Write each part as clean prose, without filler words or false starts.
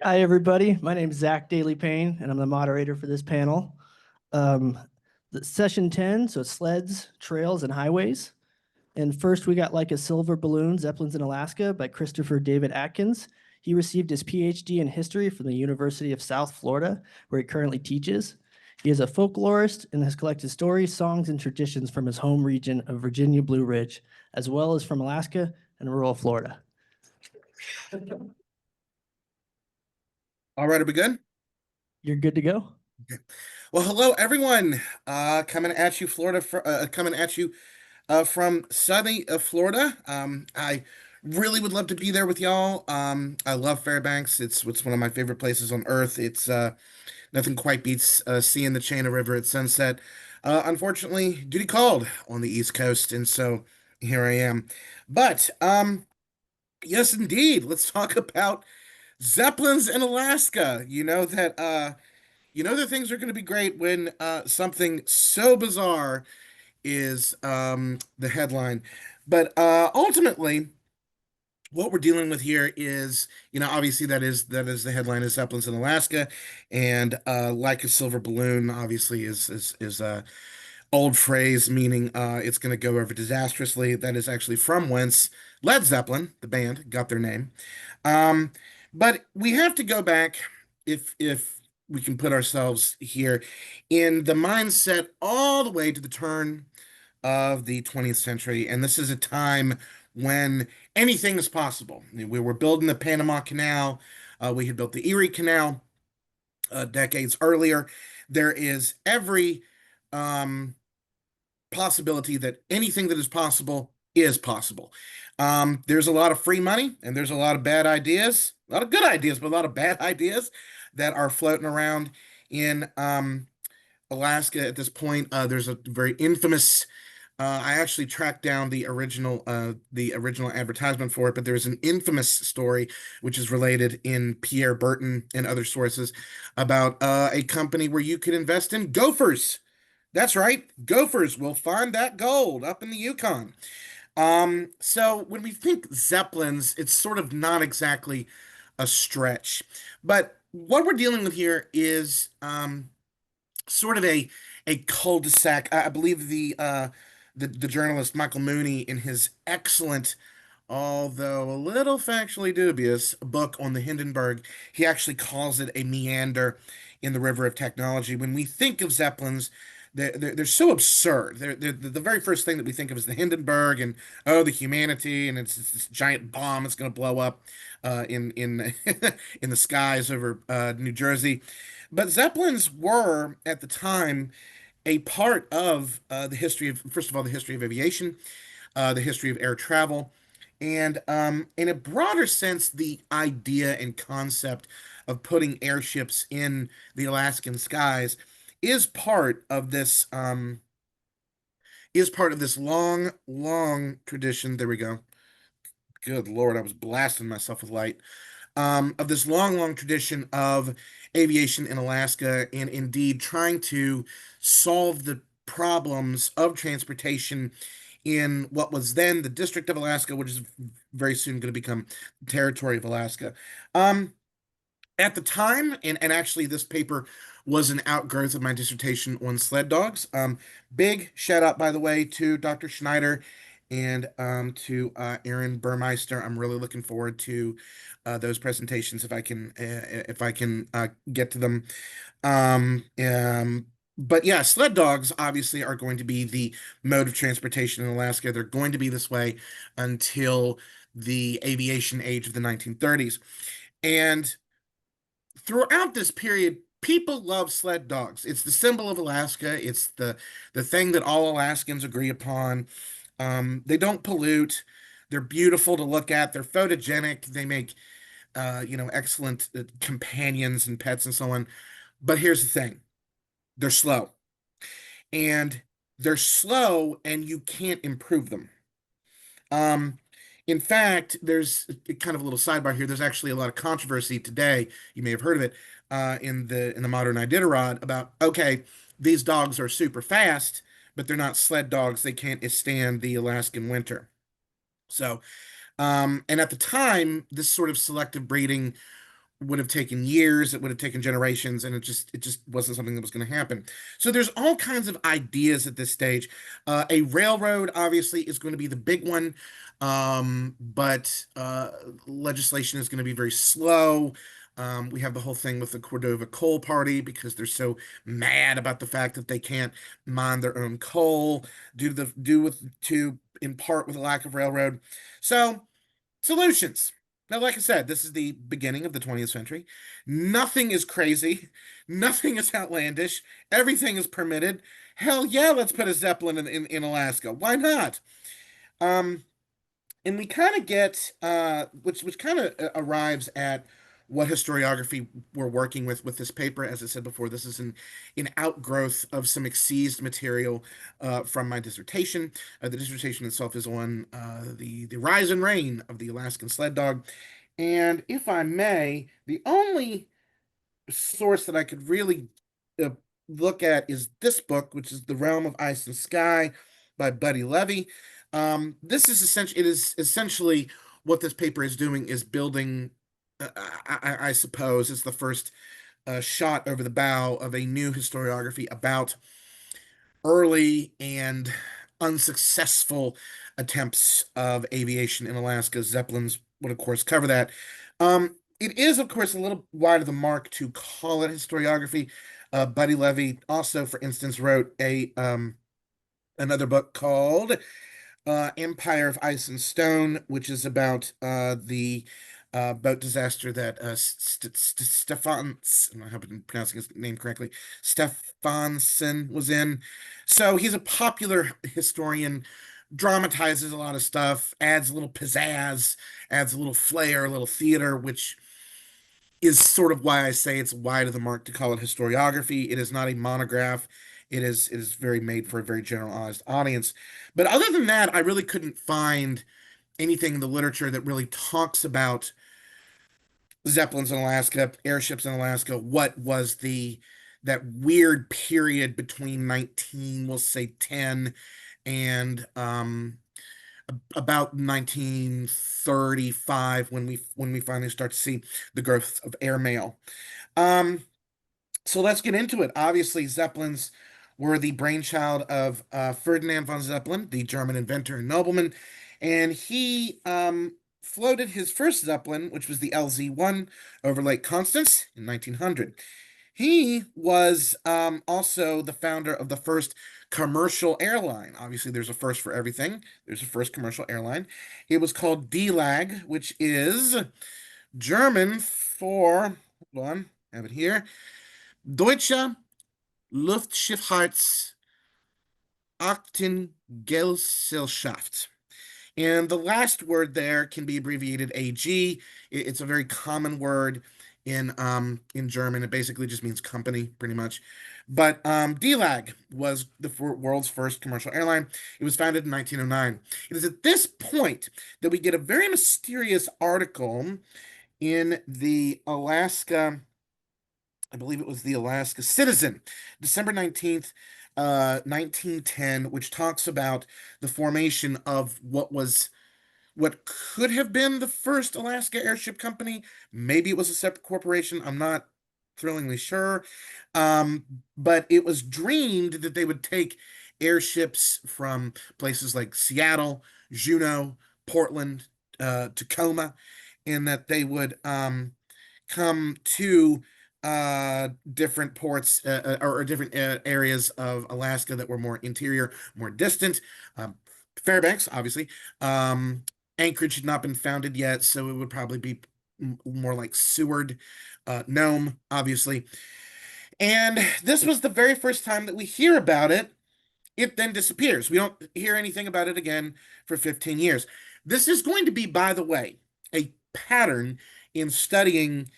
Hi, everybody. My name is Zach Dailey-Payne, and I'm the moderator for this panel. Um, Session 10, so sleds, trails, and highways. And first, we got Like a Silver Balloon, Zeppelins in Alaska by Christopher David Adkins. He received his Ph.D. in history from the University of South Florida, where he currently teaches. He is a folklorist and has collected stories, songs, and traditions from his home region of Virginia Blue Ridge, as well as from Alaska and rural Florida. All right, are we good? You're good to go? Well, hello everyone. Coming at you, Florida. Coming at you from sunny Florida. I really would love to be there with y'all. I love Fairbanks. It's one of my favorite places on earth. It's nothing quite beats seeing the Chain of River at sunset. Unfortunately, duty called on the East Coast, and so here I am. But yes, indeed. Let's talk about Zeppelins in Alaska. You know that things are going to be great when something so bizarre is the headline. But ultimately, what we're dealing with here is, obviously that is the headline is Zeppelins in Alaska, and like a silver balloon, obviously is a old phrase meaning it's going to go over disastrously. That is actually from whence Led Zeppelin, the band, got their name. Um, but we have to go back if we can put ourselves here in the mindset all the way to the turn of the 20th century, and this is a time when anything is possible. We were building the Panama Canal, we had built the Erie Canal decades earlier. There is every um, possibility that anything that is possible is possible. There's a lot of free money and there's a lot of bad ideas, a lot of good ideas, but a lot of bad ideas that are floating around in Alaska at this point. There's a very infamous. I actually tracked down the original advertisement for it, but there's an infamous story which is related in Pierre Burton and other sources about a company where you could invest in gophers. That's right. Gophers will find that gold up in the Yukon. So when we think Zeppelins, it's sort of not exactly a stretch. But what we're dealing with here is sort of a cul-de-sac. I believe the journalist Michael Mooney in his excellent, although a little factually dubious book on the Hindenburg, he actually calls it a meander in the river of technology. When we think of Zeppelins, they're so absurd. They're the very first thing that we think of is the Hindenburg and oh, the humanity, and it's this giant bomb that's going to blow up in in the skies over New Jersey. But Zeppelins were at the time a part of the history of, first of all, the history of aviation, the history of air travel, and in a broader sense, the idea and concept of putting airships in the Alaskan skies is part of this long, long tradition. There we go. Good Lord, I was blasting myself with light. Of this long, long tradition of aviation in Alaska, and indeed trying to solve the problems of transportation in what was then the District of Alaska, which is very soon going to become the Territory of Alaska. Um, at the time, and actually this paper was an outgrowth of my dissertation on sled dogs. Big shout out, by the way, to Dr. Schneider and to Aaron Burmeister. I'm really looking forward to those presentations if I can get to them. Um, um, but yeah, sled dogs obviously are going to be the mode of transportation in Alaska. They're going to be this way until the aviation age of the 1930s. And throughout this period, people love sled dogs. It's the symbol of Alaska. It's the thing that all Alaskans agree upon. They don't pollute. They're beautiful to look at. They're photogenic. They make excellent companions and pets and so on. But here's the thing: they're slow, and and you can't improve them. Um, in fact, there's kind of a little sidebar here. There's actually a lot of controversy today. You may have heard of it in the modern Iditarod about okay, these dogs are super fast, but they're not sled dogs. They can't stand the Alaskan winter. So, and at the time, this sort of selective breeding would have taken years, it would have taken generations, and it just wasn't something that was going to happen. So there's all kinds of ideas at this stage. A railroad obviously is going to be the big one, but legislation is going to be very slow. We have the whole thing with the Cordova Coal Party because they're so mad about the fact that they can't mine their own coal due in part with a lack of railroad. So solutions. Now, like I said, this is the beginning of the 20th century. Nothing is crazy. Nothing is outlandish. Everything is permitted. Hell yeah, let's put a Zeppelin in Alaska. Why not? Um, and we kind of get which kind of arrives at what historiography we're working with this paper. As I said before, this is an outgrowth of some excised material from my dissertation. The dissertation itself is on the rise and reign of the Alaskan sled dog. And if I may, the only source that I could really uh, look at is this book, which is The Realm of Ice and Sky by Buddy Levy. It is essentially what this paper is doing is building. I suppose it's the first shot over the bow of a new historiography about early and unsuccessful attempts of aviation in Alaska. Zeppelins would, of course, cover that. It is, of course, a little wide of the mark to call it historiography. Buddy Levy also, for instance, wrote a another book called Empire of Ice and Stone, which is about the boat disaster that I hope I'm pronouncing his name correctly, Stefansson was in. So he's a popular historian, dramatizes a lot of stuff, adds a little pizzazz, adds a little flair, a little theater, which is sort of why I say it's wide of the mark to call it historiography. It is not a monograph. It is very made for a very generalized audience. But other than that, I really couldn't find anything in the literature that really talks about Zeppelins in Alaska, airships in Alaska. What was the that weird period between 19, we'll say 10 and about 1935 when we finally start to see the growth of airmail. Um, so let's get into it. Obviously, Zeppelins were the brainchild of Ferdinand von Zeppelin, the German inventor and nobleman, and he floated his first Zeppelin, which was the LZ-1, over Lake Constance in 1900. He was also the founder of the first commercial airline. Obviously, there's a first for everything. There's a first commercial airline. It was called DLAG, which is German for, hold on, I have it here, Deutsche Luftschifffahrtsaktiengesellschaft. And the last word there can be abbreviated AG. It's a very common word in German. It basically just means company, pretty much. But DLAG was the world's first commercial airline. It was founded in 1909. It is at this point that we get a very mysterious article in the Alaska, I believe it was the Alaska Citizen, December 19th, 1910, which talks about the formation of what could have been the first Alaska Airship Company. Maybe it was a separate corporation. I'm not thrillingly sure. Um, but it was dreamed that they would take airships from places like Seattle, Juneau, Portland, Tacoma, and that they would come to different ports or different areas of Alaska that were more interior, more distant. Fairbanks, obviously. Um, Anchorage had not been founded yet, so it would probably be more like Seward, Nome, obviously. And this was the very first time that we hear about it. It then disappears. We don't hear anything about it again for 15 years. This is going to be, by the way, a pattern in studying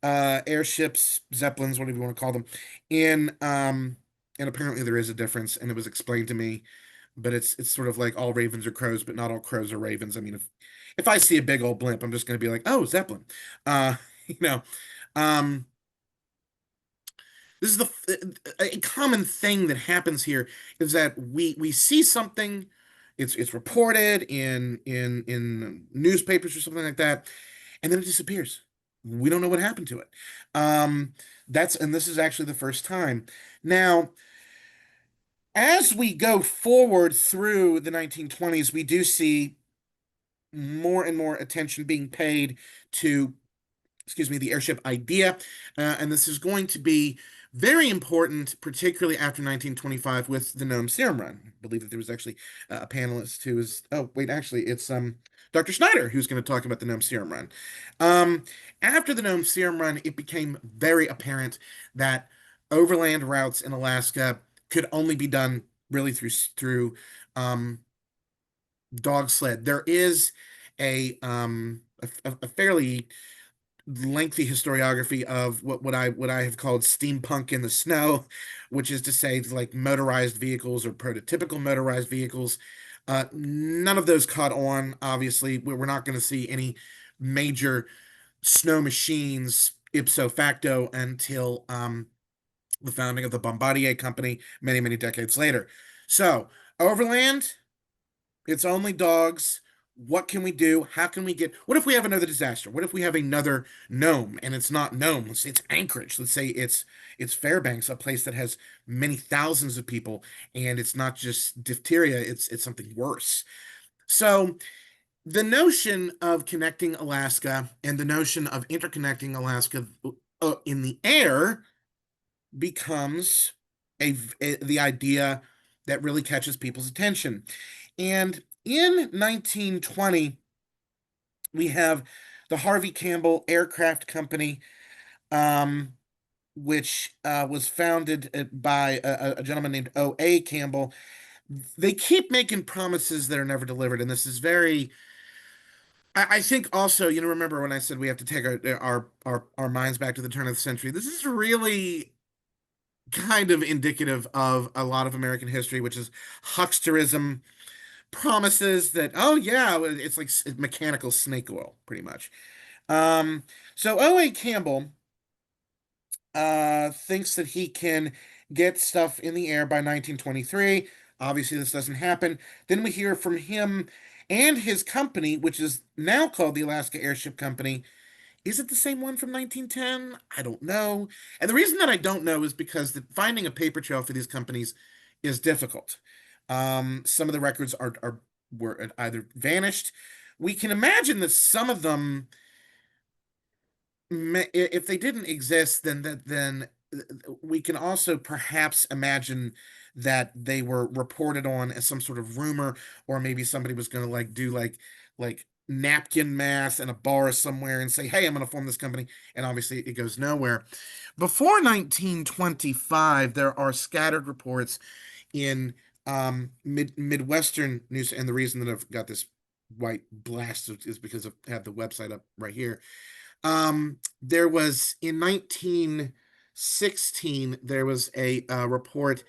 airships, Zeppelins, whatever you want to call them, in and apparently there is a difference, and it was explained to me, but it's sort of like all ravens are crows, but not all crows are ravens. I mean, if I see a big old blimp, I'm just going to be like, oh, Zeppelin. You know, um, this is a common thing that happens here is that we see something, it's reported in newspapers or something like that, and then it disappears. We don't know what happened to it. Um, and this is actually the first time. Now, as we go forward through the 1920s, we do see more and more attention being paid to, excuse me, the airship idea. And this is going to be very important, particularly after 1925 with the Gnome Serum Run. I believe that there was actually a panelist who is, oh, wait, actually, it's Dr. Schneider who's going to talk about the Gnome Serum Run. Um, After the Gnome Serum Run, it became very apparent that overland routes in Alaska could only be done really through um, dog sled. There is a fairly lengthy historiography of what I have called steampunk in the snow, which is to say like motorized vehicles or prototypical motorized vehicles. None of those caught on. Obviously, we're not going to see any major snow machines ipso facto until the founding of the Bombardier Company many, many decades later. So, overland, it's only dogs. What can we do? How can we get? What if we have another disaster? What if we have another Nome and it's not Nome? Let's say it's Anchorage. Let's say it's Fairbanks, a place that has many thousands of people, and it's not just diphtheria. It's something worse. So the notion of connecting Alaska and the notion of interconnecting Alaska in the air becomes the idea that really catches people's attention. And in 1920, we have the Harvey Campbell Aircraft Company, um, which was founded by a gentleman named O.A. Campbell. They keep making promises that are never delivered, and this is very. I think also, remember when I said we have to take our minds back to the turn of the century. This is really kind of indicative of a lot of American history, which is hucksterism, promises that, oh yeah, it's like mechanical snake oil, pretty much. Um, so O.A. Campbell thinks that he can get stuff in the air by 1923. Obviously, this doesn't happen. Then we hear from him and his company, which is now called the Alaska Airship Company. Is it the same one from 1910? I don't know. And the reason that I don't know is because finding a paper trail for these companies is difficult. Some of the records were either vanished. We can imagine that some of them, if they didn't exist, then we can also perhaps imagine that they were reported on as some sort of rumor, or maybe somebody was going to like do like napkin math in a bar somewhere and say, "Hey, I'm going to form this company," and obviously it goes nowhere. Before 1925, there are scattered reports in Midwestern news, and the reason that I've got this white blast is because I have the website up right here. There was in 1916, there was a report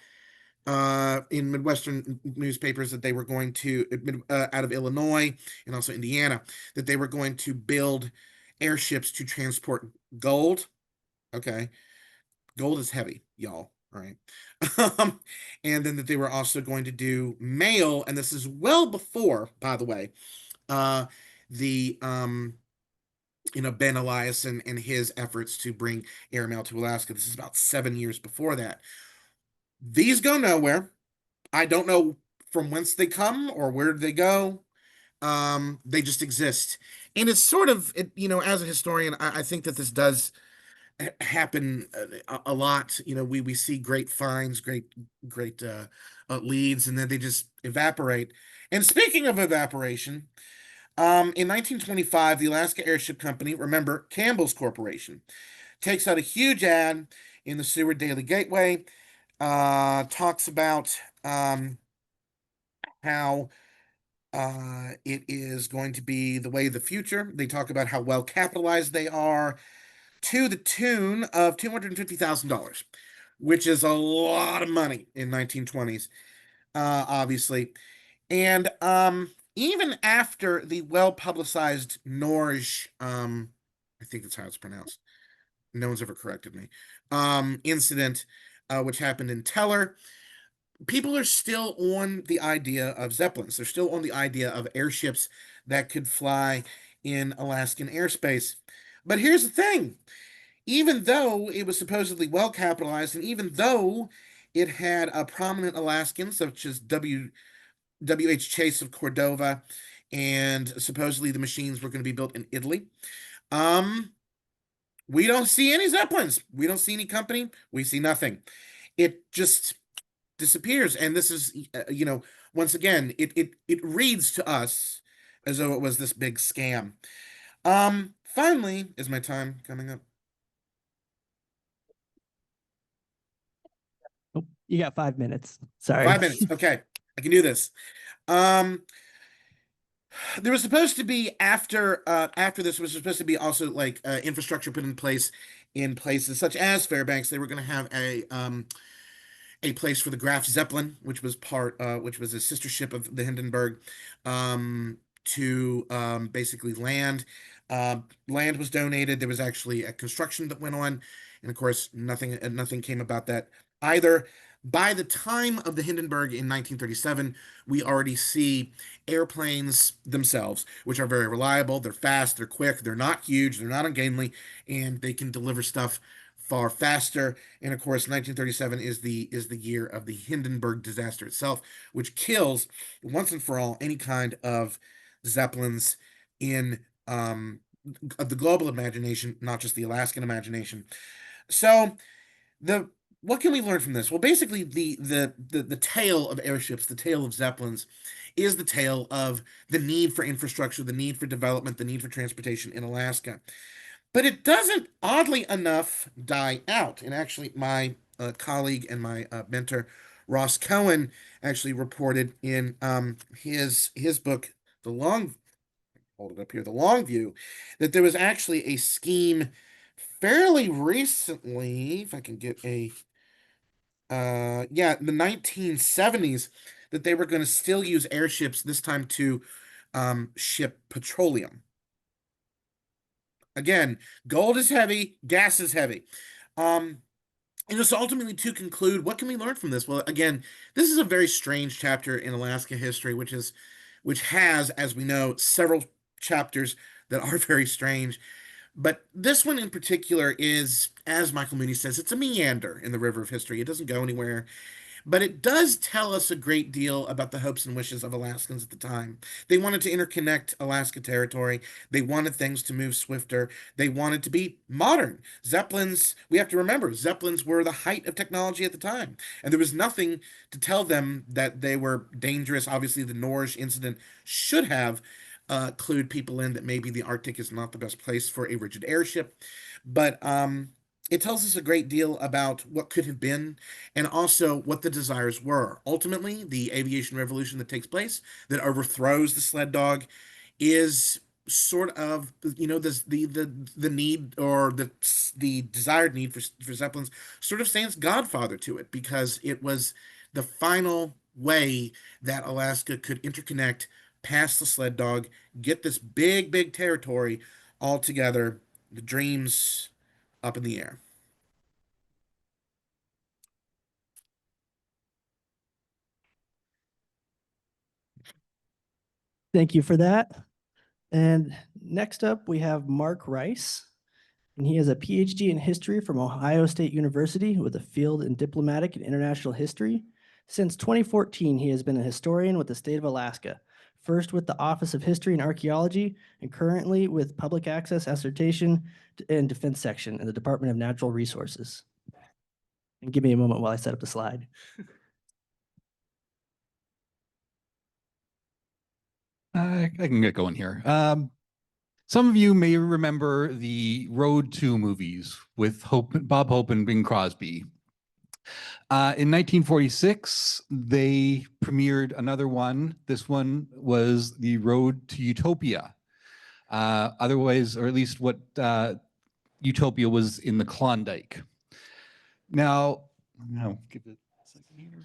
in Midwestern newspapers that they were going to, out of Illinois and also Indiana, that they were going to build airships to transport gold. Okay. Gold is heavy, y'all. All right. Um, and then that they were also going to do mail. And this is well before, by the way, uh, the Ben Elias and his efforts to bring airmail to Alaska. This is about 7 years before that. These go nowhere. I don't know from whence they come or where they go. They just exist. And it's sort of, as a historian, I think that this does happen a lot. We see great finds, great leads, and then they just evaporate. And speaking of evaporation, in 1925, the Alaska Airship Company, remember Campbell's Corporation, takes out a huge ad in the Seward Daily Gateway, talks about how it is going to be the way of the future. They talk about how well capitalized they are to the tune of $250,000, which is a lot of money in 1920s, obviously. And even after the well-publicized Norge, I think that's how it's pronounced. No one's ever corrected me. Incident, which happened in Teller, people are still on the idea of Zeppelins. They're still on the idea of airships that could fly in Alaskan airspace. But here's the thing. Even though it was supposedly well capitalized, and even though it had a prominent Alaskans such as W. H. Chase of Cordova, and supposedly the machines were going to be built in Italy, um, we don't see any Zeppelins. We don't see any company. We see nothing. It just disappears. And this is, once again, it reads to us as though it was this big scam. Finally, is my time coming up? Oh, you got 5 minutes. Sorry. 5 minutes. Okay, I can do this. Um, there was supposed to be after this was supposed to be also like infrastructure put in place in places such as Fairbanks. They were going to have a place for the Graf Zeppelin, which was a sister ship of the Hindenburg, to basically land. Land was donated. There was actually a construction that went on, and of course, nothing came about that either. By the time of the Hindenburg in 1937, we already see airplanes themselves, which are very reliable. They're fast, they're quick, they're not huge, they're not ungainly, and they can deliver stuff far faster. And of course, 1937 is the year of the Hindenburg disaster itself, which kills once and for all any kind of Zeppelins in the global imagination, not just the Alaskan imagination. So the what can we learn from this? Well, basically, the tale of airships, the tale of Zeppelins, is the tale of the need for infrastructure, the need for development, the need for transportation in Alaska. But it doesn't, oddly enough, die out. And actually, my colleague and my mentor, Ross Cohen, actually reported in his book, The Long, hold it up here, The Long View, that there was actually a scheme fairly recently, if I can get yeah, in the 1970s, that they were going to still use airships, this time to ship petroleum. Again, gold is heavy, gas is heavy. Um, and just ultimately to conclude, what can we learn from this? Well, again, this is a very strange chapter in Alaska history, which has, as we know, several chapters that are very strange. But this one in particular is, as Michael Mooney says, it's a meander in the river of history. It doesn't go anywhere. But it does tell us a great deal about the hopes and wishes of Alaskans at the time. They wanted to interconnect Alaska territory. They wanted things to move swifter. They wanted to be modern. Zeppelins, we have to remember, Zeppelins were the height of technology at the time. And there was nothing to tell them that they were dangerous. Obviously, the Norge incident should have clued people in that maybe the Arctic is not the best place for a rigid airship. But it tells us a great deal about what could have been and also what the desires were. Ultimately, the aviation revolution that takes place that overthrows the sled dog is sort of the need or the desired need for Zeppelins sort of stands godfather to it because it was the final way that Alaska could interconnect past the sled dog, get this big territory all together, the dreams up in the air. Thank you for that. And next up, we have Mark Rice, and he has a PhD in history from Ohio State University with a field in diplomatic and international history. Since 2014, he has been a historian with the state of Alaska, first with the Office of History and Archaeology, and currently with Public Access Assertion and Defense Section in the Department of Natural Resources. And give me a moment while I set up the slide. I can get going here. Some of you may remember the Road to movies with Bob Hope and Bing Crosby. In 1946, they premiered another one. This one was the Road to Utopia. Otherwise, or at least what Utopia was in the Klondike. Now, give it a second here.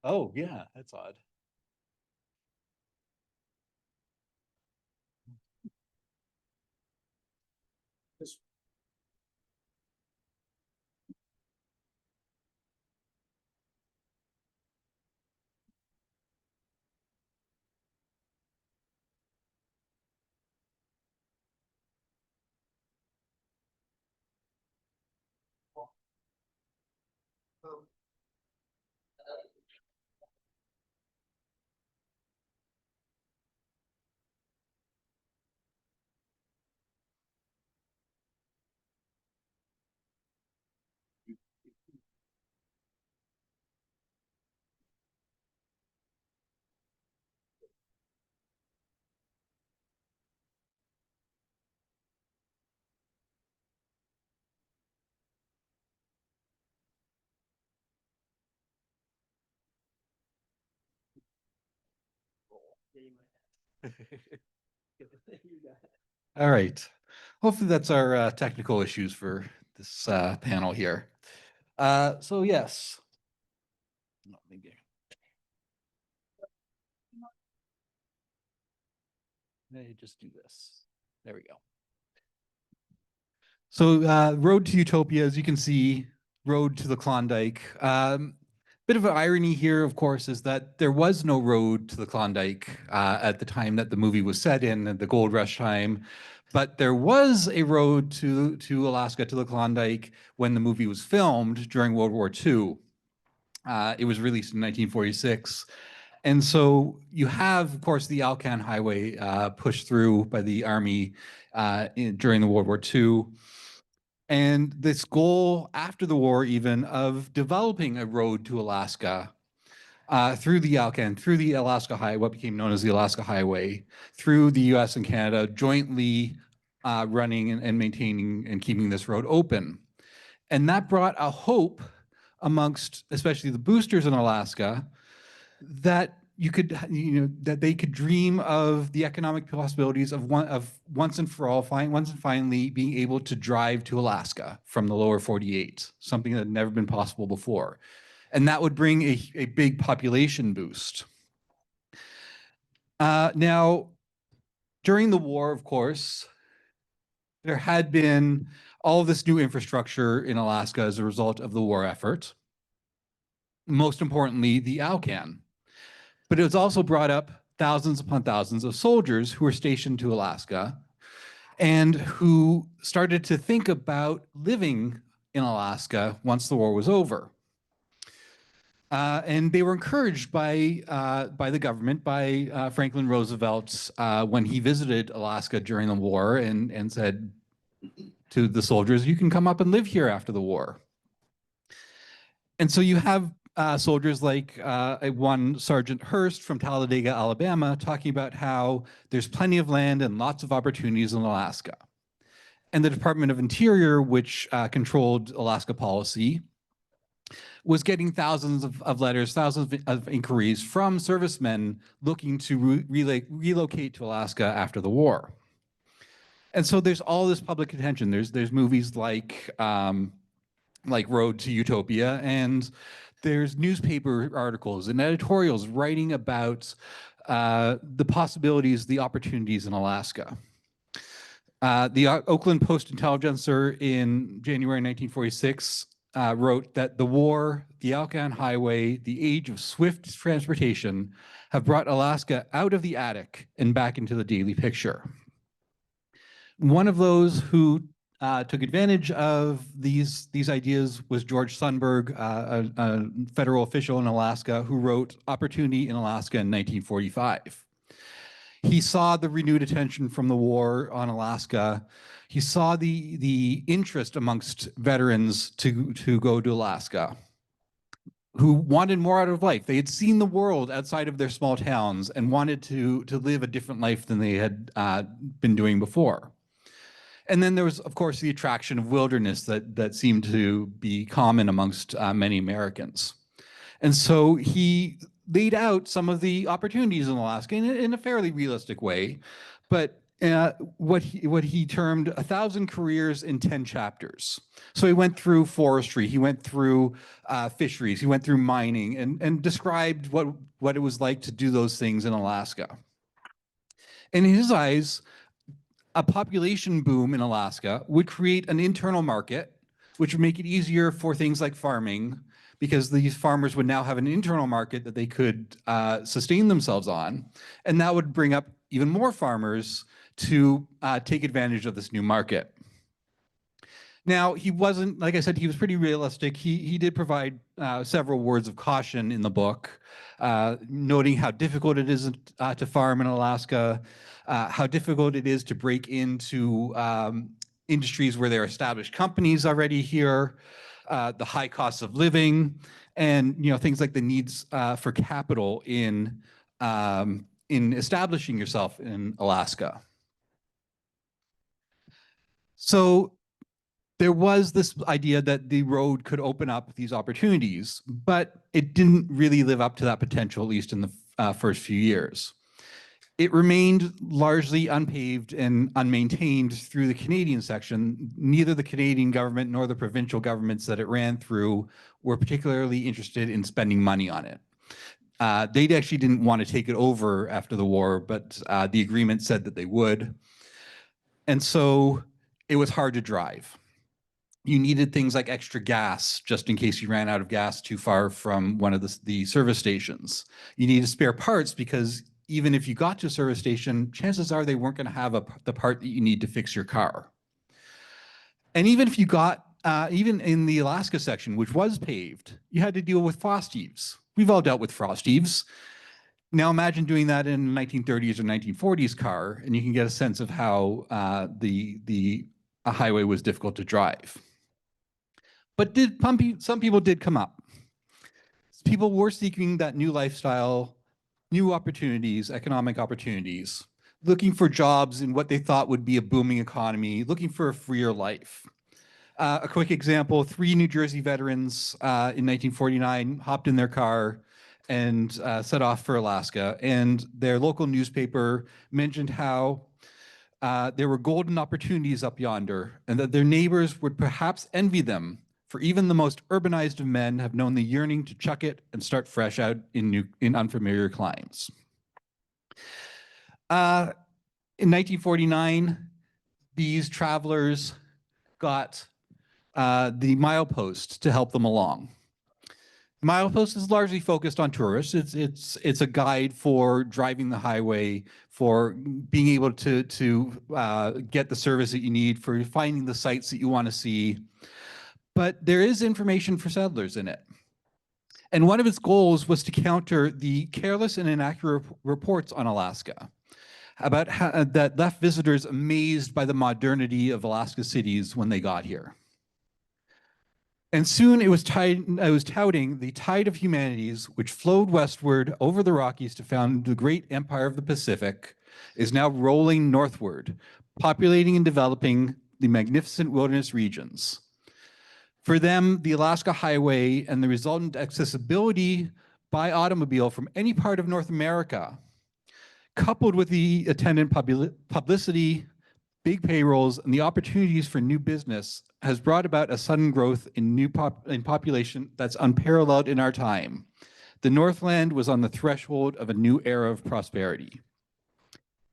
Oh, yeah, that's odd. All right. Hopefully that's our technical issues for this panel here. So yes. No, maybe. Maybe just do this. There we go. So Road to Utopia, as you can see, Road to the Klondike. Bit of an irony here, of course, is that there was no road to the Klondike at the time that the movie was set in, the gold rush time. But there was a road to Alaska, to the Klondike, when the movie was filmed during World War II. It was released in 1946. And so you have, of course, the Alaskan Highway pushed through by the Army during the World War II. And this goal after the war, even, of developing a road to Alaska through the Alaskan, through the Alaska Highway, what became known as the Alaska Highway, through the US and Canada, jointly running and maintaining and keeping this road open. And that brought a hope amongst, especially the boosters in Alaska, that you could, that they could dream of the economic possibilities of once and for all, once and finally being able to drive to Alaska from the lower 48, something that had never been possible before. And that would bring a big population boost. Now, during the war, of course, there had been all of this new infrastructure in Alaska as a result of the war effort. Most importantly, the Alaskan. But it was also brought up thousands upon thousands of soldiers who were stationed to Alaska and who started to think about living in Alaska once the war was over. And they were encouraged by the government, by Franklin Roosevelt, when he visited Alaska during the war and said to the soldiers, you can come up and live here after the war. And so you have soldiers like one Sergeant Hurst from Talladega, Alabama, talking about how there's plenty of land and lots of opportunities in Alaska. And the Department of Interior, which controlled Alaska policy, was getting thousands of letters, thousands of inquiries from servicemen looking to relocate to Alaska after the war. And so there's all this public attention. There's movies like Road to Utopia, and there's newspaper articles and editorials writing about the possibilities, the opportunities in Alaska. The Oakland Post-Intelligencer in January 1946 wrote that the war, the Alaskan Highway, the age of swift transportation have brought Alaska out of the attic and back into the daily picture. One of those who took advantage of these ideas was George Sundberg, a federal official in Alaska who wrote Opportunity in Alaska in 1945. He saw the renewed attention from the war on Alaska. He saw the interest amongst veterans to go to Alaska, who wanted more out of life. They had seen the world outside of their small towns and wanted to live a different life than they had been doing before. And then there was, of course, the attraction of wilderness that seemed to be common amongst many Americans. And so he laid out some of the opportunities in Alaska in a fairly realistic way, but what he termed 1,000 careers in 10 chapters. So he went through forestry, he went through fisheries, he went through mining, and described what it was like to do those things in Alaska. In his eyes, a population boom in Alaska would create an internal market, which would make it easier for things like farming, because these farmers would now have an internal market that they could sustain themselves on. And that would bring up even more farmers to take advantage of this new market. Now, he wasn't, like I said, he was pretty realistic. He did provide several words of caution in the book, noting how difficult it is to farm in Alaska, how difficult it is to break into industries where there are established companies already here, the high costs of living, and things like the needs for capital in establishing yourself in Alaska. So there was this idea that the road could open up these opportunities, but it didn't really live up to that potential, at least in the first few years. It remained largely unpaved and unmaintained through the Canadian section. Neither the Canadian government nor the provincial governments that it ran through were particularly interested in spending money on it. They actually didn't want to take it over after the war, but the agreement said that they would. And so it was hard to drive. You needed things like extra gas, just in case you ran out of gas too far from one of the service stations. You needed spare parts because even if you got to a service station, chances are they weren't going to have the part that you need to fix your car. And even if you got, even in the Alaska section, which was paved, you had to deal with frost heaves. We've all dealt with frost heaves. Now imagine doing that in a 1930s or 1940s car, and you can get a sense of how a highway was difficult to drive. But some people did come up. People were seeking that new lifestyle, new opportunities, economic opportunities, looking for jobs in what they thought would be a booming economy, looking for a freer life. A quick example, 3 New Jersey veterans in 1949 hopped in their car and set off for Alaska. And their local newspaper mentioned how there were golden opportunities up yonder and that their neighbors would perhaps envy them, for even the most urbanized of men have known the yearning to chuck it and start fresh out in unfamiliar climes. In 1949, these travelers got the milepost to help them along. Milepost is largely focused on tourists. It's a guide for driving the highway, for being able to get the service that you need, for finding the sites that you want to see. But there is information for settlers in it. And one of its goals was to counter the careless and inaccurate reports on Alaska about how, that left visitors amazed by the modernity of Alaska cities when they got here. And soon it was touting the tide of humanities, which flowed westward over the Rockies to found the great empire of the Pacific, is now rolling northward, populating and developing the magnificent wilderness regions. For them, the Alaska Highway and the resultant accessibility by automobile from any part of North America, coupled with the attendant publicity, big payrolls, and the opportunities for new business, has brought about a sudden growth in population that's unparalleled in our time. The Northland was on the threshold of a new era of prosperity.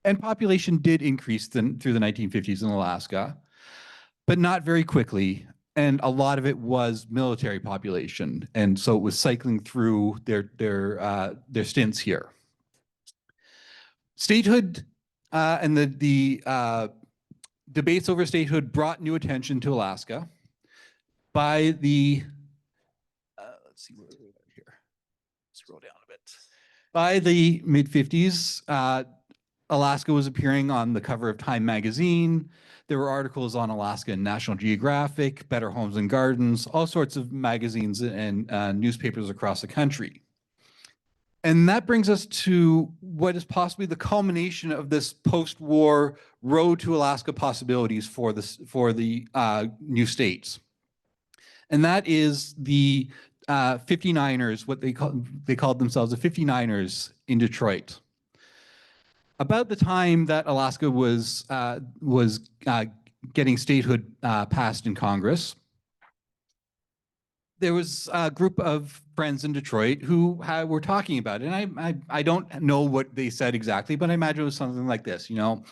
And population did increase through the 1950s in Alaska, but not very quickly. And a lot of it was military population. And so it was cycling through their stints here. Statehood and the debates over statehood brought new attention to Alaska. By the, let's see where we're at here. Scroll down a bit. By the mid-50s, Alaska was appearing on the cover of Time magazine. There were articles on Alaska in National Geographic, Better Homes and Gardens, all sorts of magazines and newspapers across the country. And that brings us to what is possibly the culmination of this post-war road to Alaska possibilities for the new states. And that is the 59ers, what they called themselves the 59ers in Detroit. About the time that Alaska was getting statehood passed in Congress, there was a group of friends in Detroit who were talking about it. And I don't know what they said exactly, but I imagine it was something like this, you know,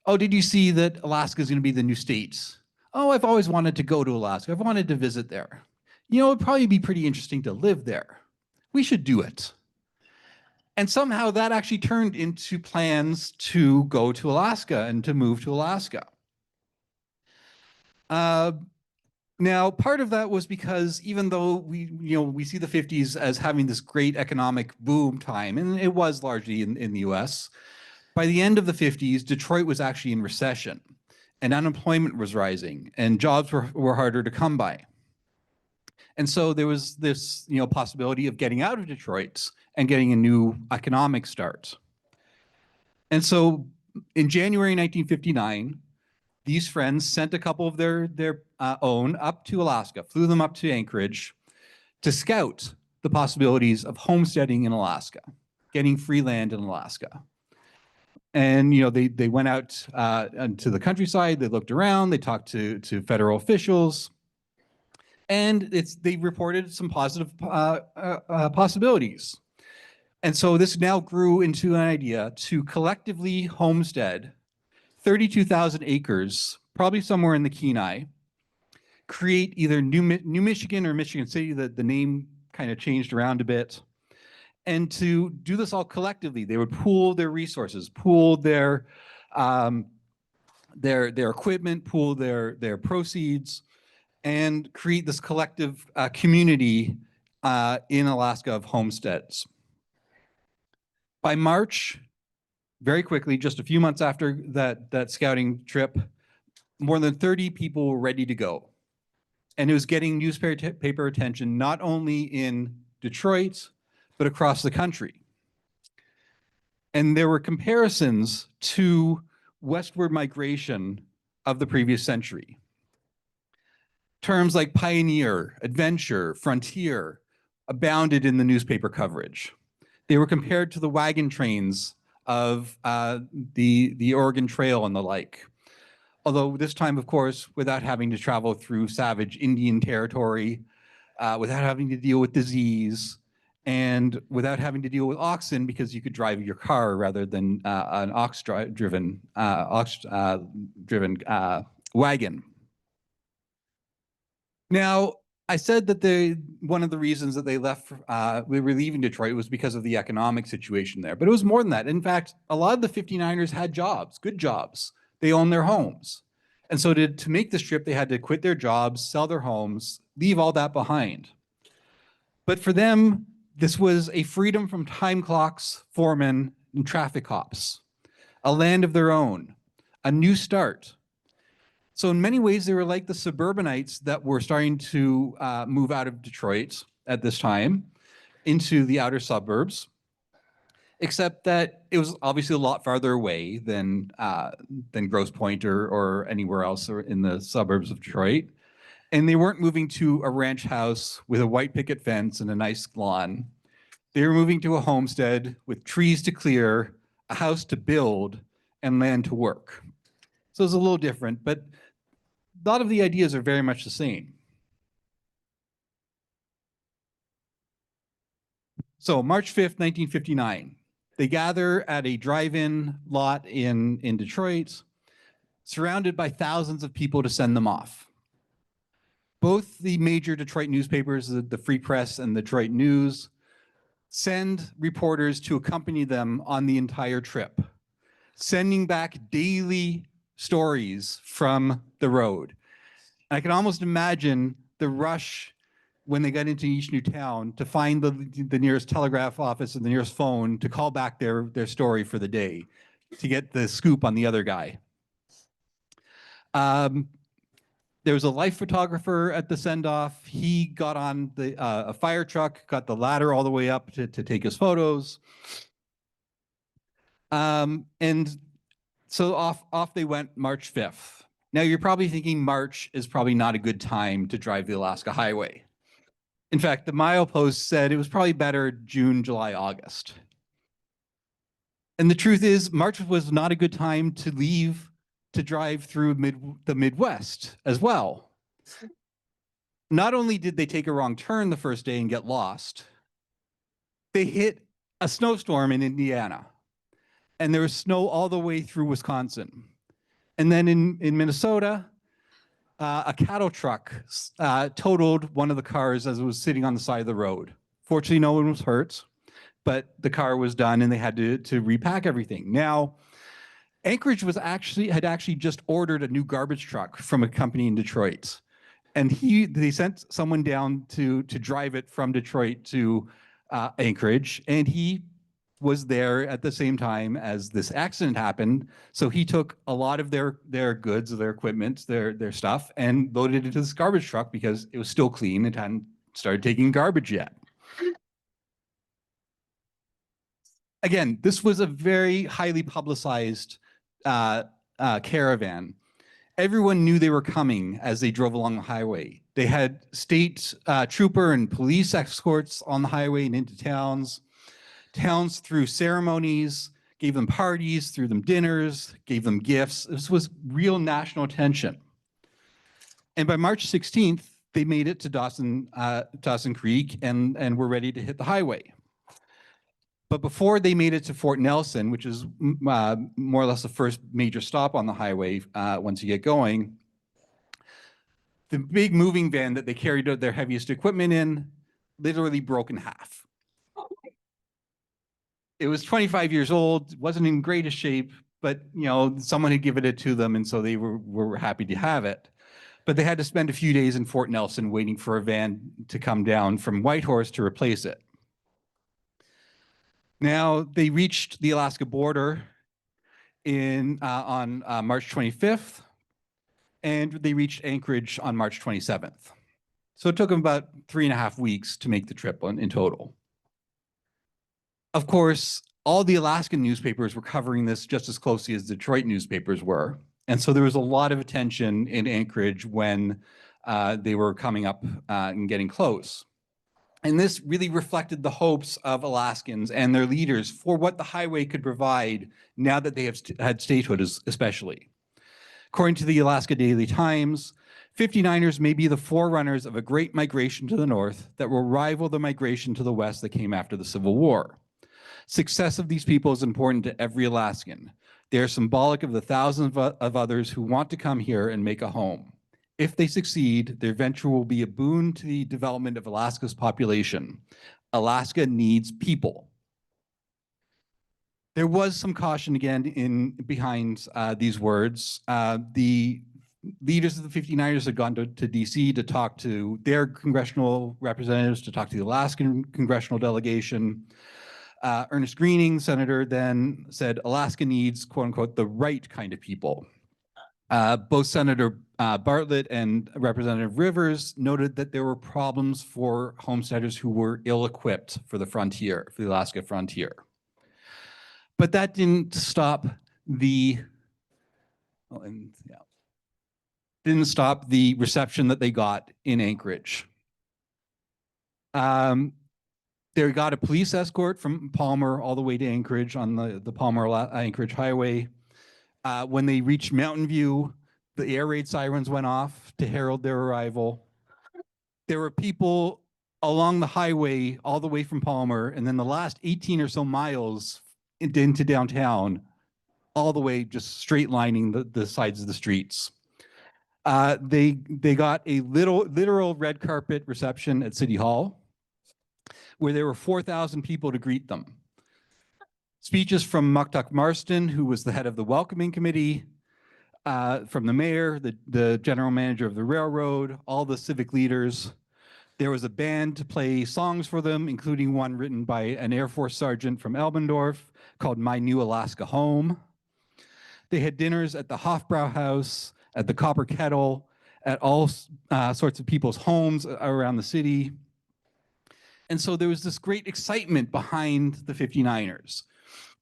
oh, did you see that Alaska is going to be the new state? Oh, I've always wanted to go to Alaska. I've wanted to visit there. You know, it'd probably be pretty interesting to live there. We should do it. And somehow that actually turned into plans to go to Alaska and to move to Alaska. Now, part of that was because even though we see the 50s as having this great economic boom time, and it was largely in the US, by the end of the 50s, Detroit was actually in recession and unemployment was rising and jobs were harder to come by. And so there was this possibility of getting out of Detroit and getting a new economic start. And so in January 1959, these friends sent a couple of their own up to Alaska, flew them up to Anchorage to scout the possibilities of homesteading in Alaska, getting free land in Alaska. And they went out to the countryside, they looked around, they talked to federal officials, and they reported some positive possibilities. And so this now grew into an idea to collectively homestead 32,000 acres, probably somewhere in the Kenai, create either New Michigan or Michigan City, the name kind of changed around a bit, and to do this all collectively. They would pool their resources, pool their equipment, pool their proceeds, and create this collective community in Alaska of homesteads. By March, very quickly, just a few months after that scouting trip, more than 30 people were ready to go. And it was getting newspaper attention, not only in Detroit, but across the country. And there were comparisons to westward migration of the previous century. Terms like pioneer, adventure, frontier abounded in the newspaper coverage. They were compared to the wagon trains of the Oregon Trail and the like. Although this time, of course, without having to travel through savage Indian territory, without having to deal with disease, and without having to deal with oxen because you could drive your car rather than an ox-driven wagon. Now, I said that one of the reasons that they were leaving Detroit was because of the economic situation there, but it was more than that. In fact, a lot of the 59ers had jobs, good jobs. They owned their homes. And so to make this trip, they had to quit their jobs, sell their homes, leave all that behind. But for them, this was a freedom from time clocks, foremen, and traffic cops, a land of their own, a new start. So in many ways, they were like the suburbanites that were starting to move out of Detroit at this time into the outer suburbs, except that it was obviously a lot farther away than Grosse Pointe or anywhere else in the suburbs of Detroit. And they weren't moving to a ranch house with a white picket fence and a nice lawn. They were moving to a homestead with trees to clear, a house to build, and land to work. So it's a little different, but a lot of the ideas are very much the same. So March 5th, 1959, they gather at a drive-in lot in Detroit, surrounded by thousands of people to send them off. Both the major Detroit newspapers, the Free Press and the Detroit News, send reporters to accompany them on the entire trip, sending back daily stories from the road. And I can almost imagine the rush when they got into each new town to find the nearest telegraph office and the nearest phone to call back their story for the day, to get the scoop on the other guy. There was a life photographer at the send-off. He got on a fire truck, got the ladder all the way up to take his photos. And so off they went March 5th. Now you're probably thinking March is probably not a good time to drive the Alaska Highway. In fact, the milepost said it was probably better June, July, August. And the truth is, March was not a good time to leave to drive through the Midwest as well. Not only did they take a wrong turn the first day and get lost, they hit a snowstorm in Indiana, and there was snow all the way through Wisconsin. And then in Minnesota, a cattle truck totaled one of the cars as it was sitting on the side of the road. Fortunately, no one was hurt, but the car was done and they had to repack everything. Now, Anchorage had actually just ordered a new garbage truck from a company in Detroit. And they sent someone down to drive it from Detroit to Anchorage, and he was there at the same time as this accident happened. So he took a lot of their goods, their equipment, their stuff, and loaded it into this garbage truck because it was still clean. It hadn't started taking garbage yet. Again, this was a very highly publicized caravan. Everyone knew they were coming as they drove along the highway. They had state trooper and police escorts on the highway and into towns. Towns threw ceremonies, gave them parties, threw them dinners, gave them gifts. This was real national attention. And by March 16th, they made it to Dawson Creek and were ready to hit the highway. But before they made it to Fort Nelson, which is more or less the first major stop on the highway once you get going, the big moving van that they carried their heaviest equipment in literally broke in half. It was 25 years old, wasn't in greatest shape, but someone had given it to them, and so they were happy to have it. But they had to spend a few days in Fort Nelson waiting for a van to come down from Whitehorse to replace it. Now, they reached the Alaska border on March 25th, and they reached Anchorage on March 27th. So it took them about 3.5 weeks to make the trip in total. Of course, all the Alaskan newspapers were covering this just as closely as Detroit newspapers were. And so there was a lot of attention in Anchorage when they were coming up and getting close. And this really reflected the hopes of Alaskans and their leaders for what the highway could provide now that they have had statehood, especially. According to the Alaska Daily Times, 59ers may be the forerunners of a great migration to the north that will rival the migration to the west that came after the Civil War. Success of these people is important to every Alaskan. They are symbolic of the thousands of others who want to come here and make a home. If they succeed, their venture will be a boon to the development of Alaska's population. Alaska needs people. There was some caution again behind these words. The leaders of the 59ers had gone to DC to talk to their congressional representatives, to talk to the Alaskan congressional delegation. Ernest Greening, senator, then said Alaska needs, quote unquote, the right kind of people. Both Senator Bartlett and Representative Rivers noted that there were problems for homesteaders who were ill-equipped for the frontier, for the Alaska frontier. But that didn't stop the reception that they got in Anchorage. They got a police escort from Palmer all the way to Anchorage on the Palmer-Anchorage highway. When they reached Mountain View, the air raid sirens went off to herald their arrival. There were people along the highway all the way from Palmer, and then the last 18 or so miles into downtown, all the way just straight lining the sides of the streets. They got a literal red carpet reception at City Hall, where there were 4,000 people to greet them. Speeches from Muktuk Marston, who was the head of the welcoming committee, from the mayor, the general manager of the railroad, all the civic leaders. There was a band to play songs for them, including one written by an Air Force sergeant from Elbendorf called My New Alaska Home. They had dinners at the Hofbrau House, at the Copper Kettle, at all sorts of people's homes around the city. And so there was this great excitement behind the 59ers.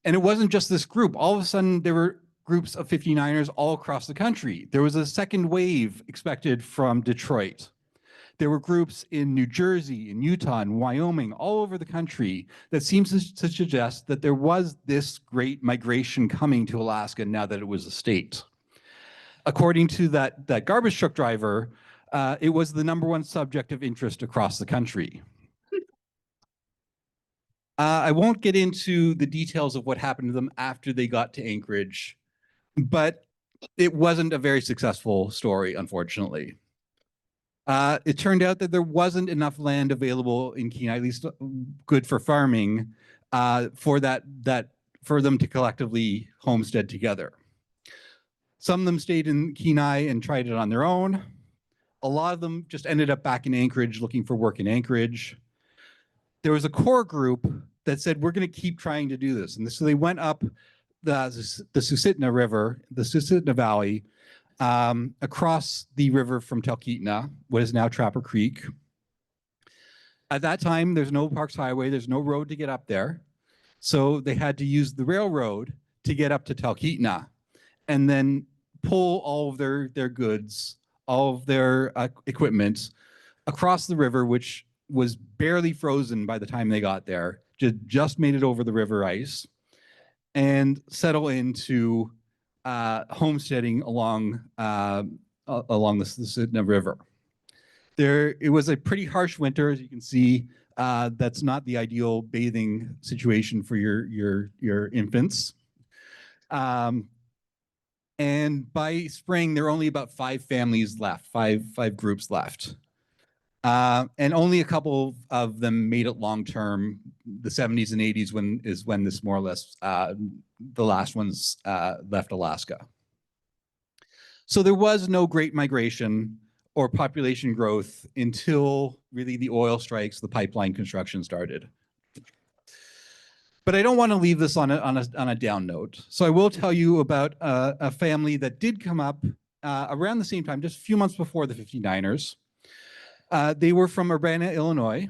And it wasn't just this group. All of a sudden, there were groups of 59ers all across the country. There was a second wave expected from Detroit. There were groups in New Jersey, in Utah, and Wyoming, all over the country that seems to suggest that there was this great migration coming to Alaska now that it was a state. According to that garbage truck driver, it was the #1 subject of interest across the country. I won't get into the details of what happened to them after they got to Anchorage, but it wasn't a very successful story, unfortunately. It turned out that there wasn't enough land available in Kenai, at least good for farming, for them to collectively homestead together. Some of them stayed in Kenai and tried it on their own. A lot of them just ended up back in Anchorage looking for work in Anchorage. There was a core group that said, we're going to keep trying to do this. And so they went up the Susitna River, the Susitna Valley, across the river from Talkeetna, what is now Trapper Creek. At that time, there's no Parks Highway, there's no road to get up there. So they had to use the railroad to get up to Talkeetna and then pull all of their goods, all of their equipment across the river, which was barely frozen by the time they got there, just made it over the river ice, and settle into homesteading along the Susitna River. It was a pretty harsh winter, as you can see. That's not the ideal bathing situation for your infants. And by spring, there were only about 5 families left, five groups left. And only a couple of them made it long term. The 70s and 80s when this more or less the last ones left Alaska. So there was no great migration or population growth until really the oil strikes, the pipeline construction started. But I don't want to leave this on a down note. So I will tell you about a family that did come up around the same time, just a few months before the 59ers. They were from Urbana, Illinois,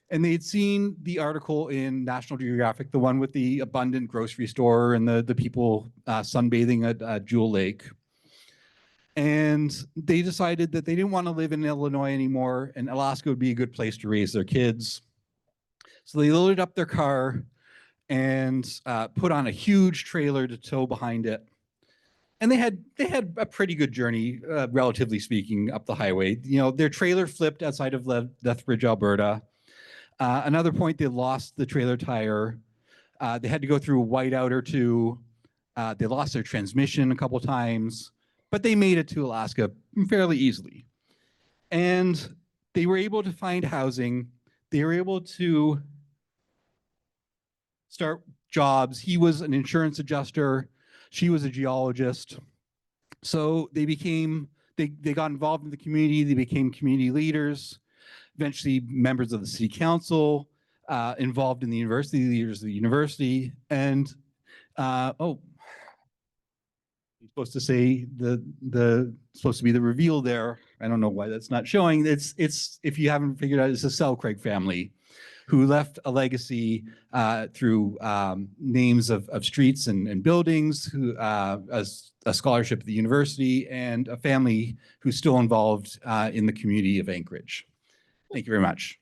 and they'd seen the article in National Geographic, the one with the abundant grocery store and the people sunbathing at Jewel Lake. And they decided that they didn't want to live in Illinois anymore, and Alaska would be a good place to raise their kids. So they loaded up their car and put on a huge trailer to tow behind it. And they had a pretty good journey, relatively speaking, up the highway. You know, their trailer flipped outside of Lethbridge, Alberta. Another point, they lost the trailer tire. They had to go through a whiteout or two. They lost their transmission a couple times, but they made it to Alaska fairly easily. And they were able to find housing. They were able to start jobs. He was an insurance adjuster. She was a geologist. So they got involved in the community. They became community leaders, eventually members of the city council, involved in the university, leaders of the university. And you're supposed to say supposed to be the reveal there. I don't know why that's not showing. It's if you haven't figured out, it's a Selkirk family who left a legacy through names of streets and buildings, who as a scholarship at the university, and a family who's still involved in the community of Anchorage. Thank you very much.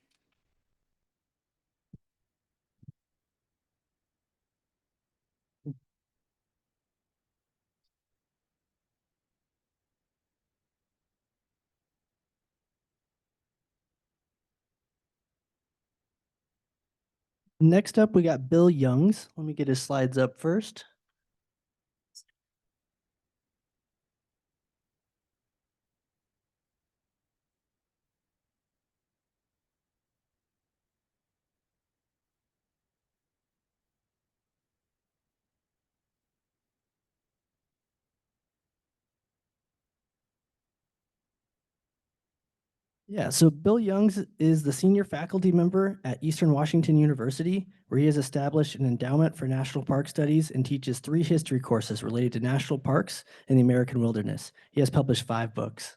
Next up, we got Bill Youngs. Let me get his slides up first. Yeah, so Bill Youngs is the senior faculty member at Eastern Washington University, where he has established an endowment for national park studies and teaches 3 history courses related to national parks and the American wilderness. He has published 5 books.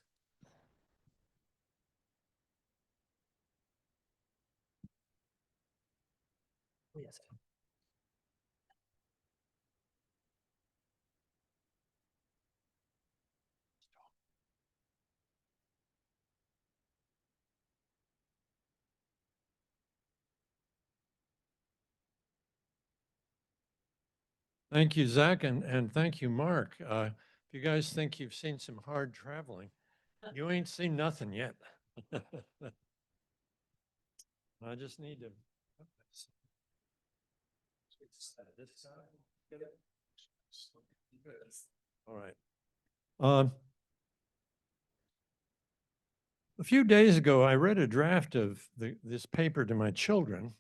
Yes. Thank you, Zach, and thank you, Mark. If you guys think you've seen some hard traveling, you ain't seen nothing yet. I just need to. All right. A few days ago, I read a draft of this paper to my children,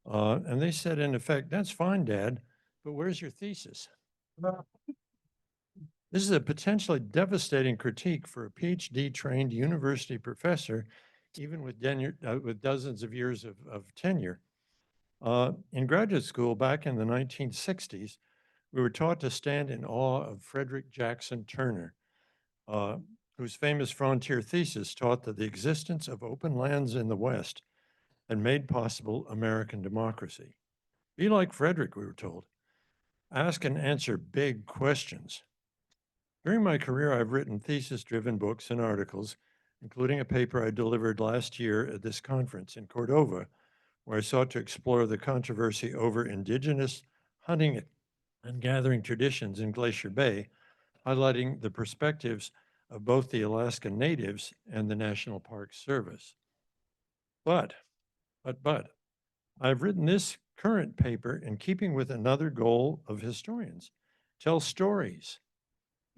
and they said, in effect, "That's fine, Dad, but where's your thesis?" This is a potentially devastating critique for a PhD trained university professor, even with dozens of years of tenure. In graduate school back in the 1960s, we were taught to stand in awe of Frederick Jackson Turner, whose famous frontier thesis taught that the existence of open lands in the West had made possible American democracy. Be like Frederick, we were told. Ask and answer big questions. During my career, I've written thesis-driven books and articles, including a paper I delivered last year at this conference in Cordova, where I sought to explore the controversy over indigenous hunting and gathering traditions in Glacier Bay, highlighting the perspectives of both the Alaskan natives and the National Park Service. But, I've written this current paper in keeping with another goal of historians: tell stories,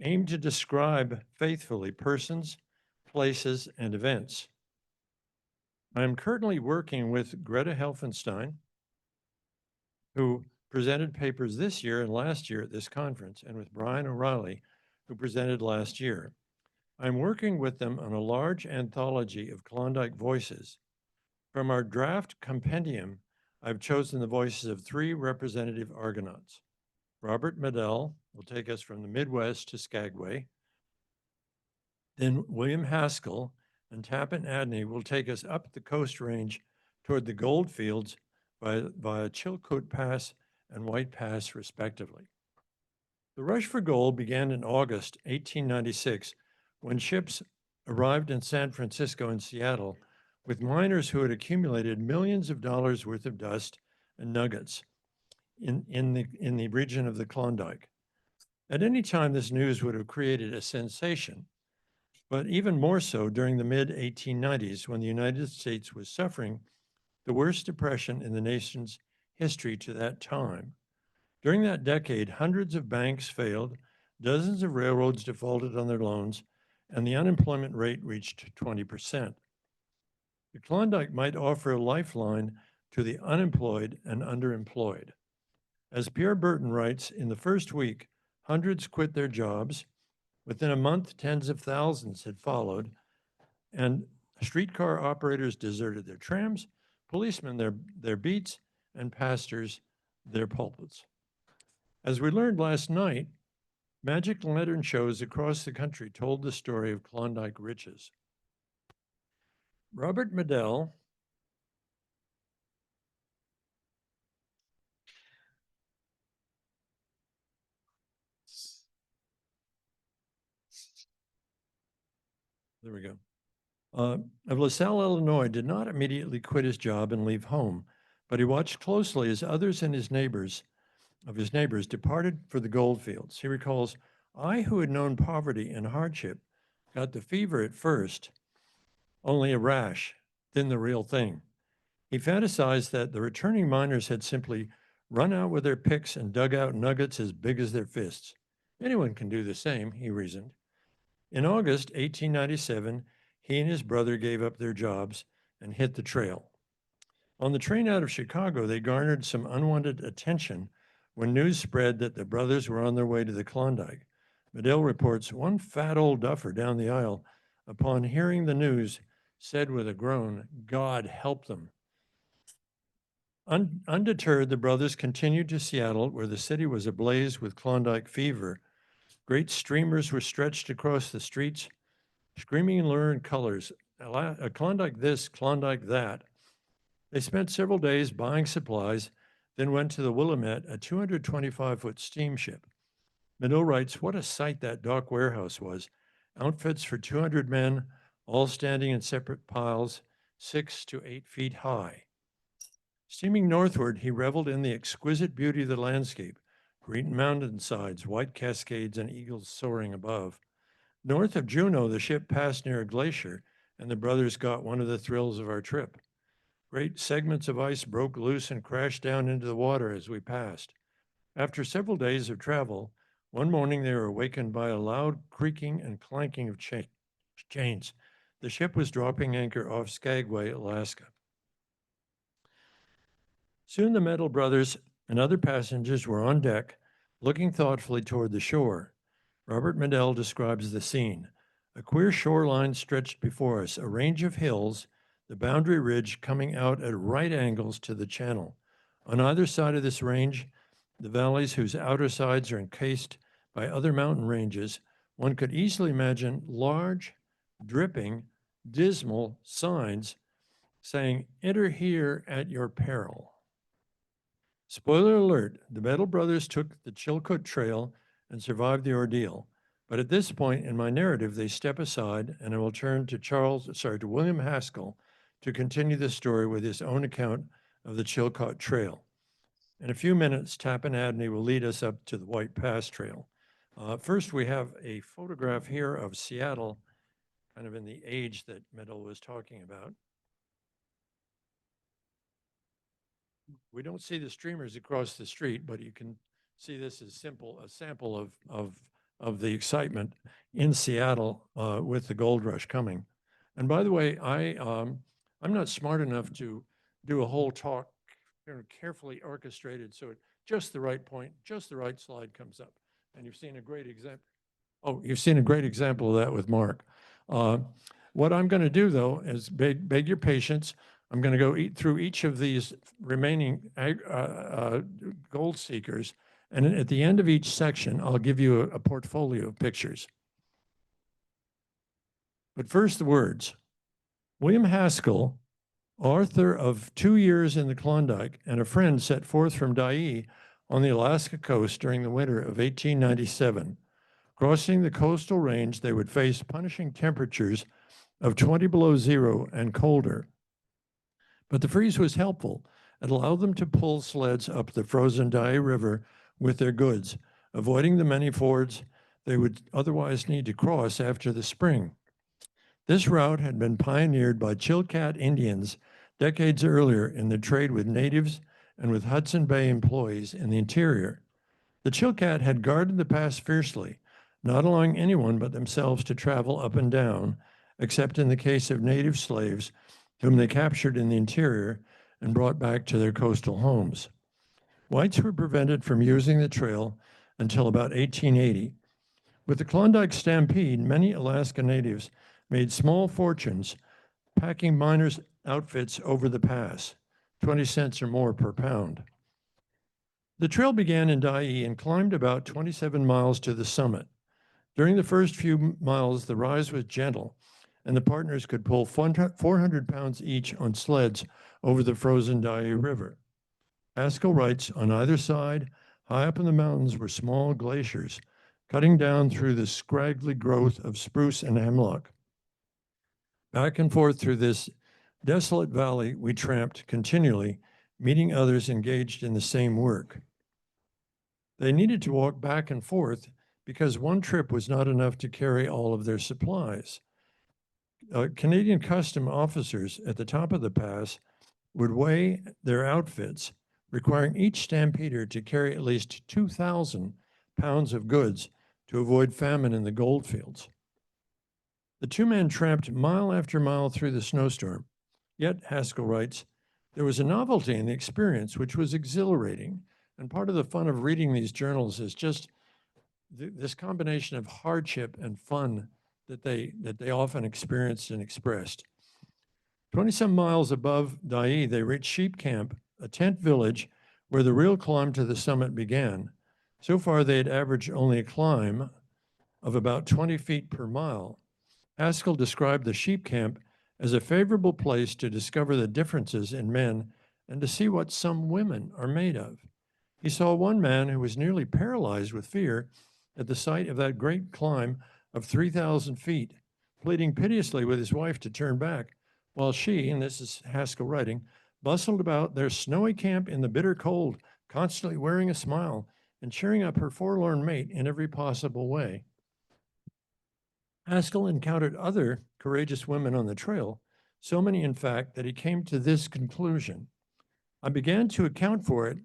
aim to describe faithfully persons, places, and events. I am currently working with Greta Helfenstein, who presented papers this year and last year at this conference, and with Brian O'Reilly, who presented last year. I'm working with them on a large anthology of Klondike voices. From our draft compendium, I've chosen the voices of 3 representative Argonauts. Robert Medill will take us from the Midwest to Skagway. Then William Haskell and Tappan Adney will take us up the Coast Range toward the gold fields via Chilkoot Pass and White Pass, respectively. The rush for gold began in August 1896 when ships arrived in San Francisco and Seattle with miners who had accumulated millions of dollars worth of dust and nuggets in the region of the Klondike. At any time, this news would have created a sensation, but even more so during the mid-1890s when the United States was suffering the worst depression in the nation's history to that time. During that decade, hundreds of banks failed, dozens of railroads defaulted on their loans, and the unemployment rate reached 20%. The Klondike might offer a lifeline to the unemployed and underemployed. As Pierre Burton writes, in the first week, hundreds quit their jobs. Within a month, tens of thousands had followed, and streetcar operators deserted their trams, policemen their beats, and pastors their pulpits. As we learned last night, magic lantern shows across the country told the story of Klondike riches. Robert Medill of LaSalle, Illinois, did not immediately quit his job and leave home, but he watched closely as others and his neighbors departed for the gold fields. He recalls, "I, who had known poverty and hardship, got the fever at first, only a rash, then the real thing." He fantasized that the returning miners had simply run out with their picks and dug out nuggets as big as their fists. Anyone can do the same, he reasoned. In August 1897, he and his brother gave up their jobs and hit the trail. On the train out of Chicago, they garnered some unwanted attention when news spread that the brothers were on their way to the Klondike. Medill reports one fat old duffer down the aisle, upon hearing the news, said with a groan, "God help them." Undeterred, the brothers continued to Seattle, where the city was ablaze with Klondike fever. Great streamers were stretched across the streets, screaming in lurid colors, Klondike this, Klondike that. They spent several days buying supplies, then went to the Willamette, a 225-foot steamship. Medill writes, "What a sight that dock warehouse was. Outfits for 200 men, all standing in separate piles, 6 to 8 feet high." Steaming northward, he reveled in the exquisite beauty of the landscape, green mountainsides, white cascades, and eagles soaring above. North of Juneau, the ship passed near a glacier, and the brothers got one of the thrills of our trip. Great segments of ice broke loose and crashed down into the water as we passed. After several days of travel, one morning they were awakened by a loud creaking and clanking of chains. The ship was dropping anchor off Skagway, Alaska. Soon the Metal brothers and other passengers were on deck, looking thoughtfully toward the shore. Robert Medell describes the scene. A queer shoreline stretched before us, a range of hills, the boundary ridge coming out at right angles to the channel. On either side of this range, the valleys whose outer sides are encased by other mountain ranges, one could easily imagine large, dripping, dismal signs saying, "Enter here at your peril." Spoiler alert, the Metal brothers took the Chilkoot Trail and survived the ordeal. But at this point in my narrative, they step aside, and I will turn to William Haskell to continue the story with his own account of the Chilkoot Trail. In a few minutes, Tappan Adney will lead us up to the White Pass Trail. First, we have a photograph here of Seattle, kind of in the age that Medell was talking about. We don't see the streamers across the street, but you can see this as a sample of the excitement in Seattle with the gold rush coming. And by the way, I'm not smart enough to do a whole talk carefully orchestrated so at just the right point, just the right slide comes up. And you've seen a great example. Oh, you've seen a great example of that with Mark. What I'm going to do, though, is beg your patience. I'm going to go through each of these remaining gold seekers. And at the end of each section, I'll give you a portfolio of pictures. But first, the words. William Haskell, author of 2 Years in the Klondike, and a friend set forth from Dyea on the Alaska coast during the winter of 1897. Crossing the coastal range, they would face punishing temperatures of 20 below zero and colder. But the freeze was helpful. It allowed them to pull sleds up the frozen Dyea River with their goods, avoiding the many fords they would otherwise need to cross after the spring. This route had been pioneered by Chilkat Indians decades earlier in their trade with natives and with Hudson Bay employees in the interior. The Chilkat had guarded the pass fiercely, not allowing anyone but themselves to travel up and down, except in the case of native slaves whom they captured in the interior and brought back to their coastal homes. Whites were prevented from using the trail until about 1880. With the Klondike Stampede, many Alaska natives made small fortunes packing miners' outfits over the pass, 20 cents or more per pound. The trail began in Dyea and climbed about 27 miles to the summit. During the first few miles, the rise was gentle, and the partners could pull 400 pounds each on sleds over the frozen Dyea River. Haskell writes, on either side, high up in the mountains were small glaciers, cutting down through the scraggly growth of spruce and hemlock. Back and forth through this desolate valley, we tramped continually, meeting others engaged in the same work. They needed to walk back and forth because one trip was not enough to carry all of their supplies. Canadian custom officers at the top of the pass would weigh their outfits, requiring each stampeder to carry at least 2,000 pounds of goods to avoid famine in the goldfields. The two men tramped mile after mile through the snowstorm. Yet, Haskell writes, there was a novelty in the experience which was exhilarating. And part of the fun of reading these journals is just this combination of hardship and fun that they often experienced and expressed. 20-some miles above Dyea, they reached Sheep Camp, a tent village where the real climb to the summit began. So far, they had averaged only a climb of about 20 feet per mile. Haskell described the sheep camp as a favorable place to discover the differences in men and to see what some women are made of. He saw one man who was nearly paralyzed with fear at the sight of that great climb of 3,000 feet, pleading piteously with his wife to turn back, while she, and this is Haskell writing, bustled about their snowy camp in the bitter cold, constantly wearing a smile and cheering up her forlorn mate in every possible way. Haskell encountered other courageous women on the trail, so many, in fact, that he came to this conclusion. I began to account for it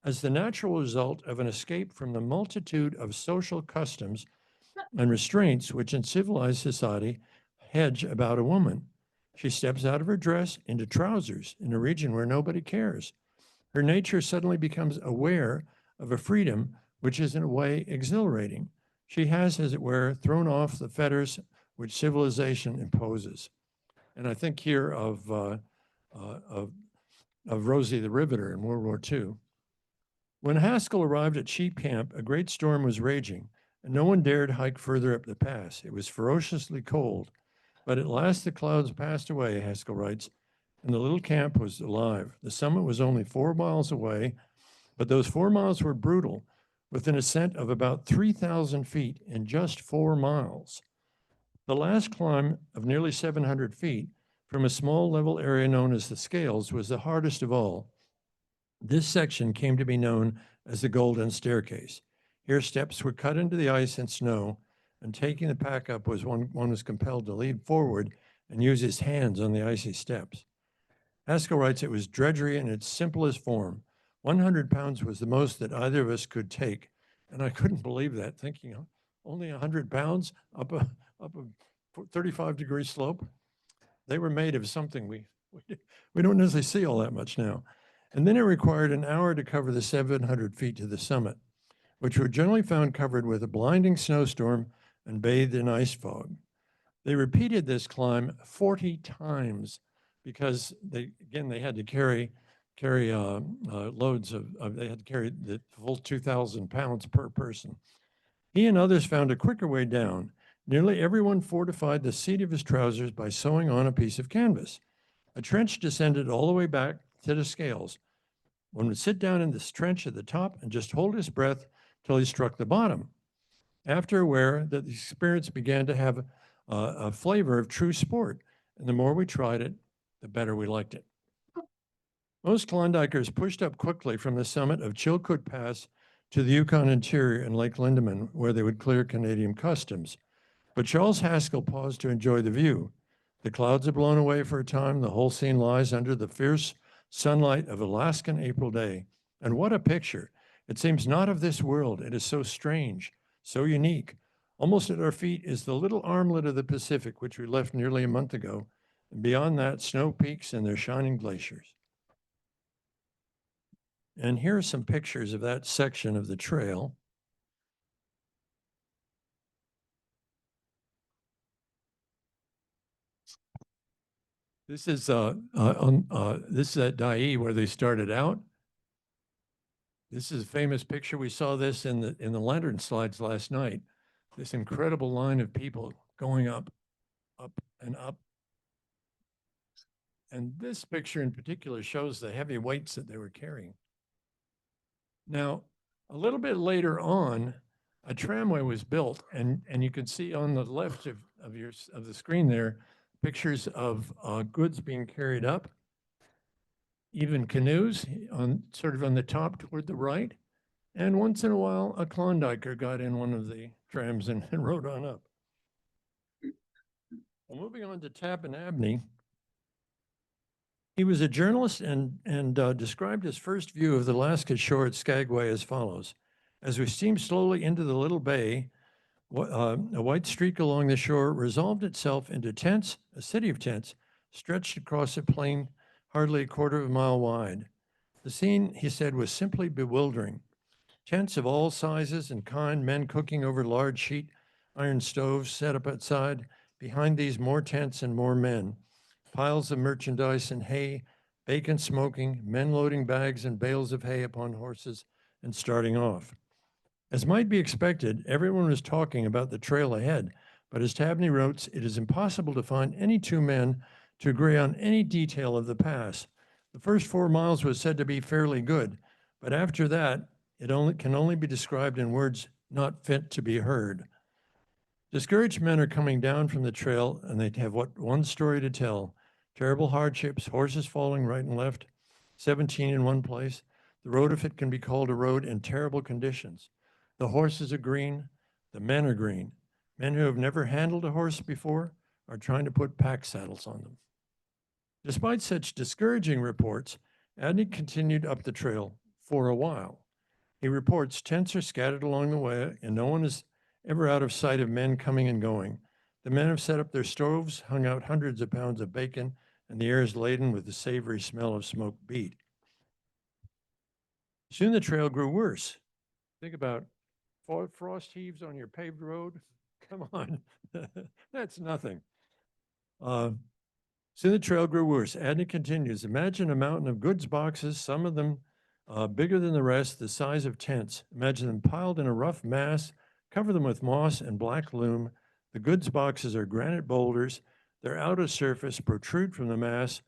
as the natural result of an escape from the multitude of social customs and restraints which in civilized society hedge about a woman. She steps out of her dress into trousers in a region where nobody cares. Her nature suddenly becomes aware of a freedom which is in a way exhilarating. She has, as it were, thrown off the fetters which civilization imposes. And I think here of Rosie the Riveter in World War II. When Haskell arrived at Sheep Camp, a great storm was raging, and no one dared hike further up the pass. It was ferociously cold, but at last the clouds passed away, Haskell writes, and the little camp was alive. The summit was only 4 miles away, but those 4 miles were brutal, with an ascent of about 3,000 feet in just 4 miles. The last climb of nearly 700 feet from a small level area known as the Scales was the hardest of all. This section came to be known as the Golden Staircase. Here steps were cut into the ice and snow, and taking the pack up one was compelled to lean forward and use his hands on the icy steps. Haskell writes, it was drudgery in its simplest form. 100 pounds was the most that either of us could take. And I couldn't believe that, thinking only 100 pounds up a 35-degree slope. They were made of something we don't necessarily see all that much now. And then it required an hour to cover the 700 feet to the summit, which were generally found covered with a blinding snowstorm and bathed in ice fog. They repeated this climb 40 times because they had to carry loads they had to carry the full 2,000 pounds per person. He and others found a quicker way down. Nearly everyone fortified the seat of his trousers by sewing on a piece of canvas. A trench descended all the way back to the Scales. One would sit down in this trench at the top and just hold his breath till he struck the bottom. After aware that the experience began to have a flavor of true sport, and the more we tried it, the better we liked it. Most Klondikers pushed up quickly from the summit of Chilkoot Pass to the Yukon interior and Lake Lindeman, where they would clear Canadian customs. But Charles Haskell paused to enjoy the view. The clouds have blown away for a time. The whole scene lies under the fierce sunlight of Alaskan April day. And what a picture. It seems not of this world. It is so strange, so unique. Almost at our feet is the little armlet of the Pacific, which we left nearly a month ago. And beyond that, snow peaks and their shining glaciers. And here are some pictures of that section of the trail. This is at Dailey where they started out. This is a famous picture. We saw this in the lantern slides last night. This incredible line of people going up, up, and up. And this picture in particular shows the heavy weights that they were carrying. Now, a little bit later on, a tramway was built, and you can see on the left of the screen there pictures of goods being carried up, even canoes on the top toward the right, and once in a while a Klondiker got in one of the trams and rode on up. Well, moving on to Tappan Abney, he was a journalist and described his first view of the Alaska shore at Skagway as follows: as we steamed slowly into the little bay, a white streak along the shore resolved itself into tents, a city of tents, stretched across a plain hardly a quarter of a mile wide. The scene, he said, was simply bewildering. Tents of all sizes and kind, men cooking over large sheet iron stoves set up outside. Behind these, more tents and more men. Piles of merchandise and hay, bacon smoking, men loading bags and bales of hay upon horses and starting off. As might be expected, everyone was talking about the trail ahead, but as Tabney wrote, it is impossible to find any two men to agree on any detail of the pass. The first 4 miles was said to be fairly good, but after that, it can only be described in words not fit to be heard. Discouraged men are coming down from the trail, and they have one story to tell: terrible hardships, horses falling right and left, 17 in one place. The road, if it can be called a road, in terrible conditions. The horses are green, the men are green. Men who have never handled a horse before are trying to put pack saddles on them. Despite such discouraging reports, Adney continued up the trail for a while. He reports tents are scattered along the way and no one is ever out of sight of men coming and going. The men have set up their stoves, hung out hundreds of pounds of bacon, and the air is laden with the savory smell of smoked beef. Soon the trail grew worse. Think about frost heaves on your paved road. Come on, that's nothing. Soon the trail grew worse. Adney continues, imagine a mountain of goods boxes, some of them bigger than the rest, the size of tents. Imagine them piled in a rough mass, cover them with moss and black loam. The goods boxes are granite boulders. Their outer surface protrude from the mass,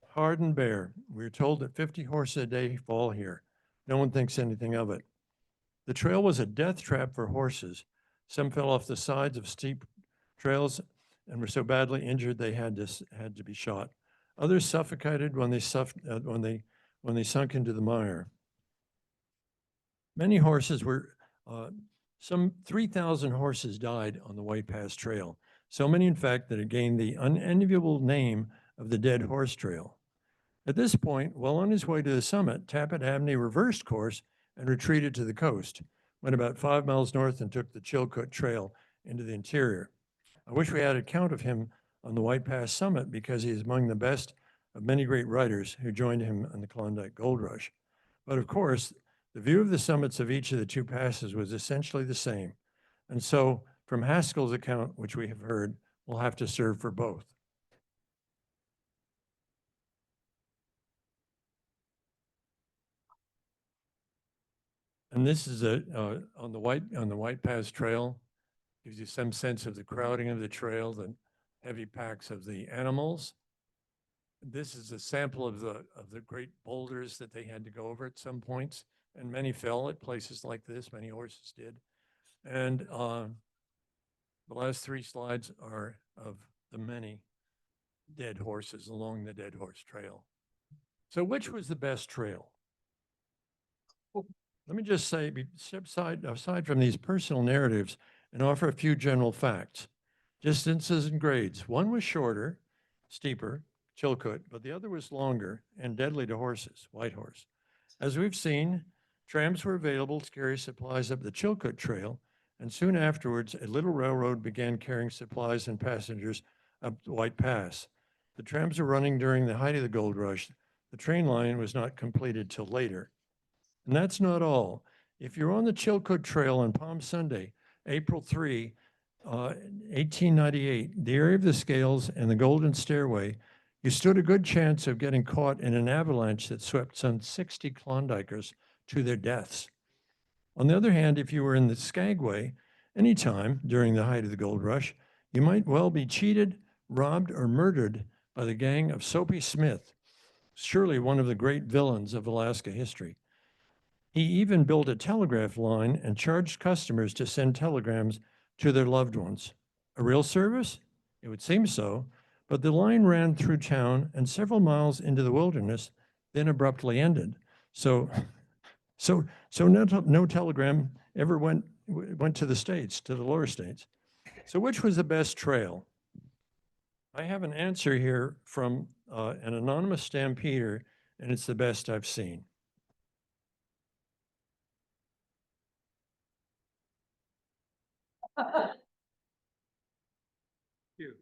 hard and bare. We're told that 50 horses a day fall here. No one thinks anything of it. The trail was a death trap for horses. Some fell off the sides of steep trails and were so badly injured they had to be shot. Others suffocated when they sunk into the mire. Many horses were, some 3,000 horses died on the White Pass Trail. So many, in fact, that it gained the unenviable name of the Dead Horse Trail. At this point, while on his way to the summit, Tappet Abney reversed course and retreated to the coast, went about 5 miles north and took the Chilkoot Trail into the interior. I wish we had a count of him on the White Pass summit because he is among the best of many great writers who joined him on the Klondike Gold Rush. But of course, the view of the summits of each of the two passes was essentially the same. And so, from Haskell's account, which we have heard, we'll have to serve for both. And this is on the White Pass Trail. Gives you some sense of the crowding of the trail, the heavy packs of the animals. This is a sample of the great boulders that they had to go over at some points, and many fell at places like this. Many horses did. And the last 3 slides are of the many dead horses along the Dead Horse Trail. So which was the best trail? Let me just say, aside from these personal narratives, and offer a few general facts. Distances and grades. One was shorter, steeper, Chilkoot, but the other was longer and deadly to horses, White Horse. As we've seen, trams were available to carry supplies up the Chilkoot Trail, and soon afterwards, a little railroad began carrying supplies and passengers up the White Pass. The trams were running during the height of the gold rush. The train line was not completed till later. And that's not all. If you're on the Chilkoot Trail on Palm Sunday, April 3, 1898, the area of the scales and the Golden Stairway, you stood a good chance of getting caught in an avalanche that swept some 60 Klondikers to their deaths. On the other hand, if you were in the Skagway, anytime during the height of the gold rush, you might well be cheated, robbed, or murdered by the gang of Soapy Smith, surely one of the great villains of Alaska history. He even built a telegraph line and charged customers to send telegrams to their loved ones. A real service? It would seem so, but the line ran through town and several miles into the wilderness, then abruptly ended. So no telegram ever went to the states, to the lower states. So which was the best trail? I have an answer here from an anonymous stampeder, and it's the best I've seen. You.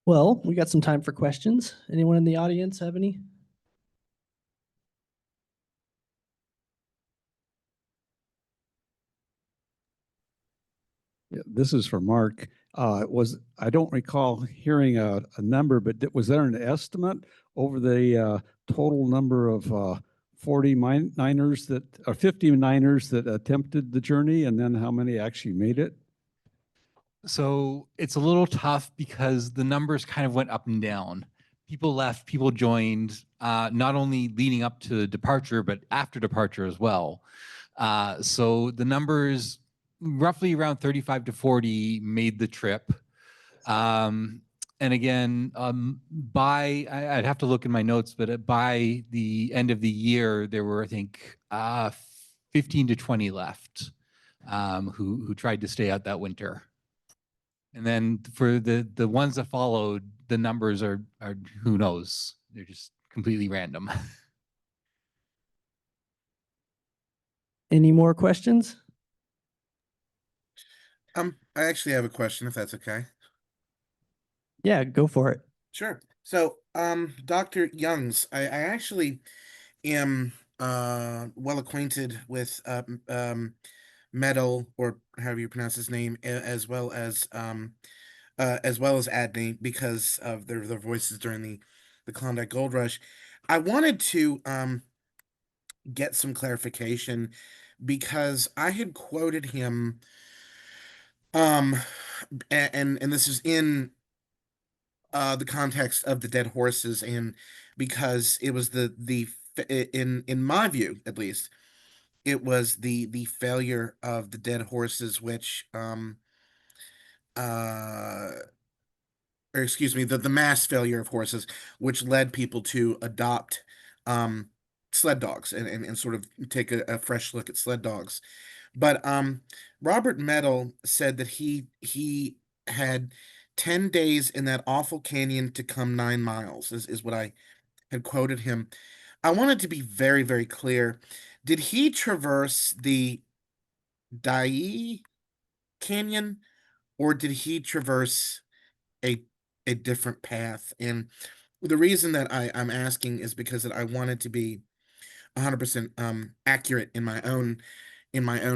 Well, we got some time for questions. Anyone in the audience have any? Yeah, this is for Mark. I don't recall hearing a number, but was there an estimate over the total number of 40 miners that, or 50 miners that attempted the journey, and then how many actually made it? So it's a little tough because the numbers kind of went up and down. People left, people joined, not only leading up to departure, but after departure as well. So the numbers roughly around 35 to 40 made the trip. And again, I'd have to look in my notes, but by the end of the year, there were, I think, 15 to 20 left, who tried to stay out that winter. And then for the ones that followed, the numbers are who knows? They're just completely random. Any more questions? I actually have a question, if that's okay. Yeah, go for it. Sure. So, Dr. Youngs, I actually am well acquainted with Metal, or however you pronounce his name, as well as Adney, because of their voices during the Klondike Gold Rush. I wanted to get some clarification because I had quoted him, um, and this is in the context of the dead horses, and because it was in my view, at least, it was the failure of the dead horses, which uh or excuse me, the mass failure of horses, which led people to adopt um sled dogs, and sort of take a fresh look at sled dogs. But Robert Metal said that he had 10 days in that awful canyon to come 9 miles, is what I had quoted him. I wanted to be very, very clear. Did he traverse the Dai Canyon, or did he traverse a a different path? And the reason that I'm asking is because that I wanted to be 100% accurate in my own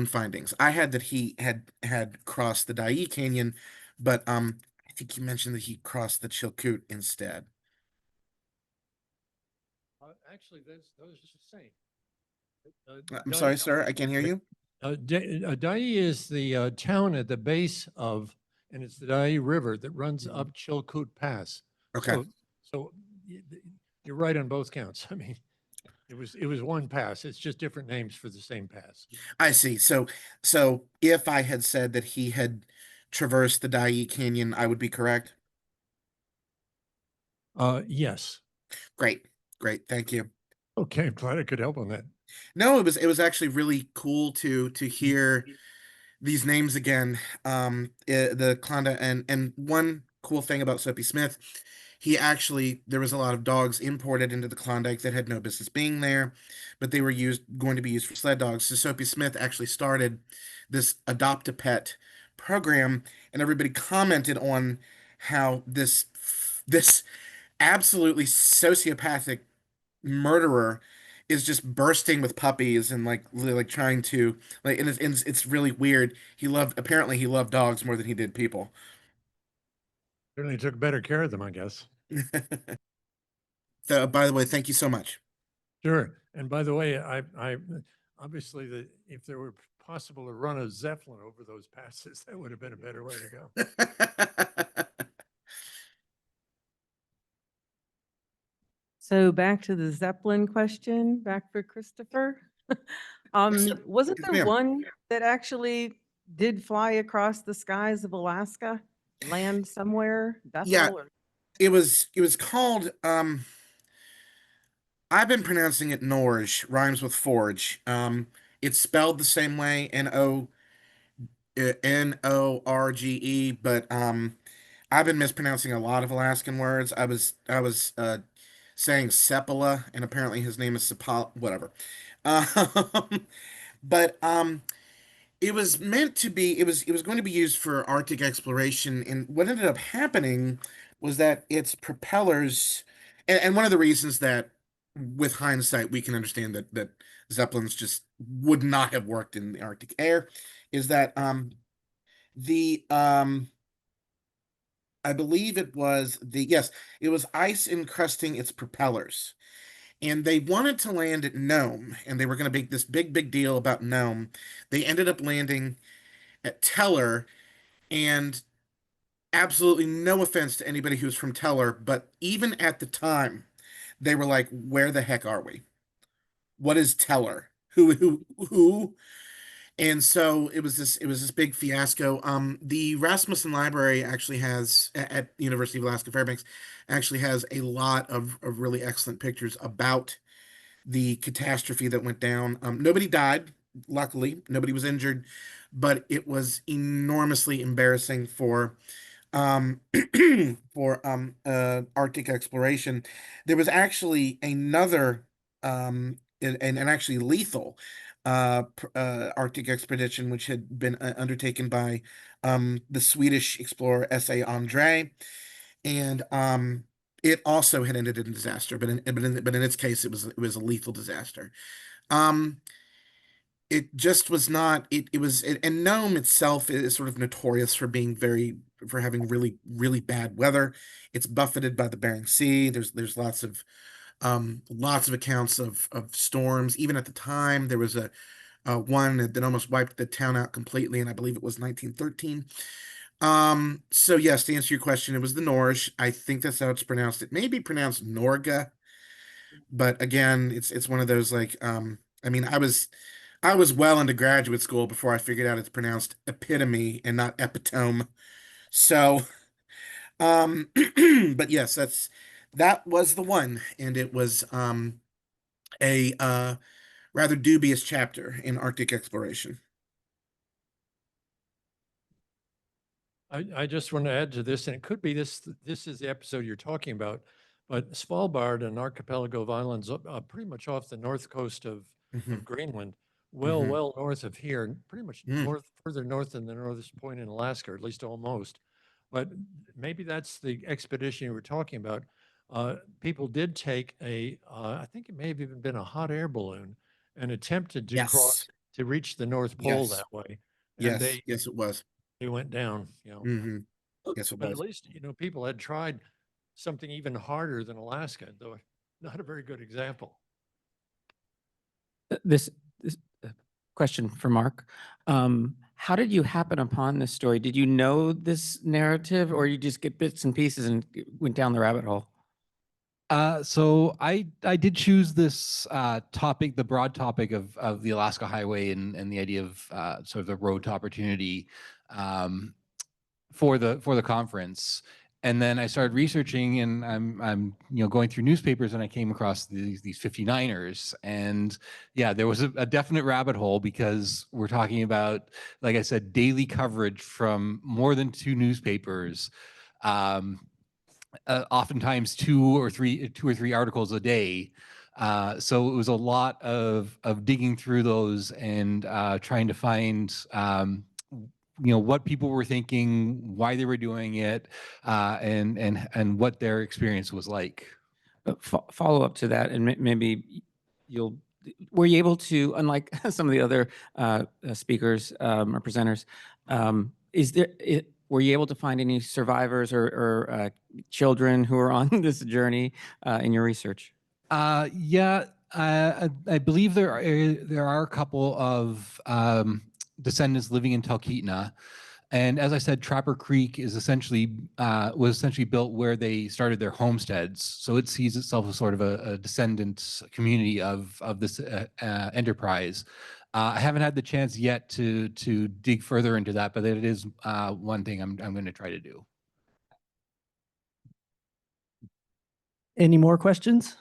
findings. I had that he had crossed the Dai Canyon, but I think you mentioned that he crossed the Chilkoot instead. Actually, those are the same. I'm sorry, sir, I can't hear you. Dai is the town at the base of, and it's the Dai River that runs up Chilkoot Pass. Okay. So you're right on both counts. I mean, it was one pass. It's just different names for the same pass. I see. So if I had said that he had traversed the Dai Canyon, I would be correct. Yes. Great. Great. Thank you. Okay, I'm glad I could help on that. No, it was actually really cool to hear these names again. The Klondike, and one cool thing about Soapy Smith, there was a lot of dogs imported into the Klondike that had no business being there, but they were going to be used for sled dogs. So Soapy Smith actually started this Adopt a Pet program, and everybody commented on how this absolutely sociopathic murderer is just bursting with puppies and like trying to like, and it's really weird. Apparently he loved dogs more than he did people. Certainly took better care of them, I guess. So, by the way, thank you so much. Sure. And by the way, I obviously if there were possible to run a Zeppelin over those passes, that would have been a better way to go. So back to the Zeppelin question, back for Christopher. Yes, Wasn't yes, there ma'am. one that actually did fly across the skies of Alaska, land somewhere? Yeah. Bethel or It was called I've been pronouncing it Norge, rhymes with forge. It's spelled the same way, Norge, but I've been mispronouncing a lot of Alaskan words. I was saying Sepala, and apparently his name is Sepal, whatever. Um, but it was meant to be. It was going to be used for Arctic exploration, and what ended up happening was that its propellers, and one of the reasons that, with hindsight, we can understand that Zeppelins just would not have worked in the Arctic air, is that the I believe it was ice encrusting its propellers, and they wanted to land at Nome, and they were going to make this big deal about Nome. They ended up landing at Teller, and absolutely no offense to anybody who's from Teller, but even at the time, they were like, "Where the heck are we? What is Teller? Who?" And so it was this big fiasco. The Rasmussen Library actually has at University of Alaska Fairbanks actually has a lot of really excellent pictures about the catastrophe that went down. Nobody died, luckily, nobody was injured, but it was enormously embarrassing for um Arctic exploration. There was actually another and actually lethal Arctic expedition which had been undertaken by the Swedish explorer S.A. Andre, and it also had ended in disaster, but in its case it was a lethal disaster. um it just was not it was and Nome itself is sort of notorious for having really bad weather. It's buffeted by the Bering Sea. There's lots of accounts of storms. Even at the time, there was a one that almost wiped the town out completely, and I believe it was 1913. So yes, to answer your question, it was the Norge. I think that's how it's pronounced. It may be pronounced Norge, but again, it's one of those like I mean, I was well into graduate school before I figured out it's pronounced epitome and not epitome. So, but yes, that was the one, and it was a rather dubious chapter in Arctic exploration. I just want to add to this, and it could be this is the episode you're talking about, but Svalbard, an archipelago of islands pretty much off the north coast of Mhm, Greenland, mhm. well north of here, and pretty much Mm. further north than the northest point in Alaska, or at least almost. But maybe that's the expedition you were talking about. People did take I think it may have even been a hot air balloon, and attempted to Yes, cross to reach the North Pole yes, that way, and yes, yes, it was. they went down. You know, Hmm. Yes, it but at was. least, people had tried something even harder than Alaska, though not a very good example. This question for Mark. How did you happen upon this story? Did you know this narrative, or you just get bits and pieces and went down the rabbit hole? So I did choose this topic, the broad topic of the Alaska Highway and the idea of sort of the road to opportunity um, for the conference. And then I started researching, and I'm going through newspapers, and I came across these 59ers, and yeah, there was a definite rabbit hole, because we're talking about, like I said, daily coverage from more than two newspapers. Um, Oftentimes two or three articles a day. So it was a lot of digging through those and trying to find what people were thinking, why they were doing it, and what their experience was like. Follow up to that, and maybe you'll were you able to, unlike some of the other speakers or presenters, were you able to find any survivors or children who are on this journey in your research? Yeah, I believe there are a couple of descendants living in Talkeetna. And as I said, Trapper Creek is was essentially built where they started their homesteads. So it sees itself as sort of a descendant community of this enterprise. I haven't had the chance yet to dig further into that, but it is one thing I'm going to try to do. Any more questions?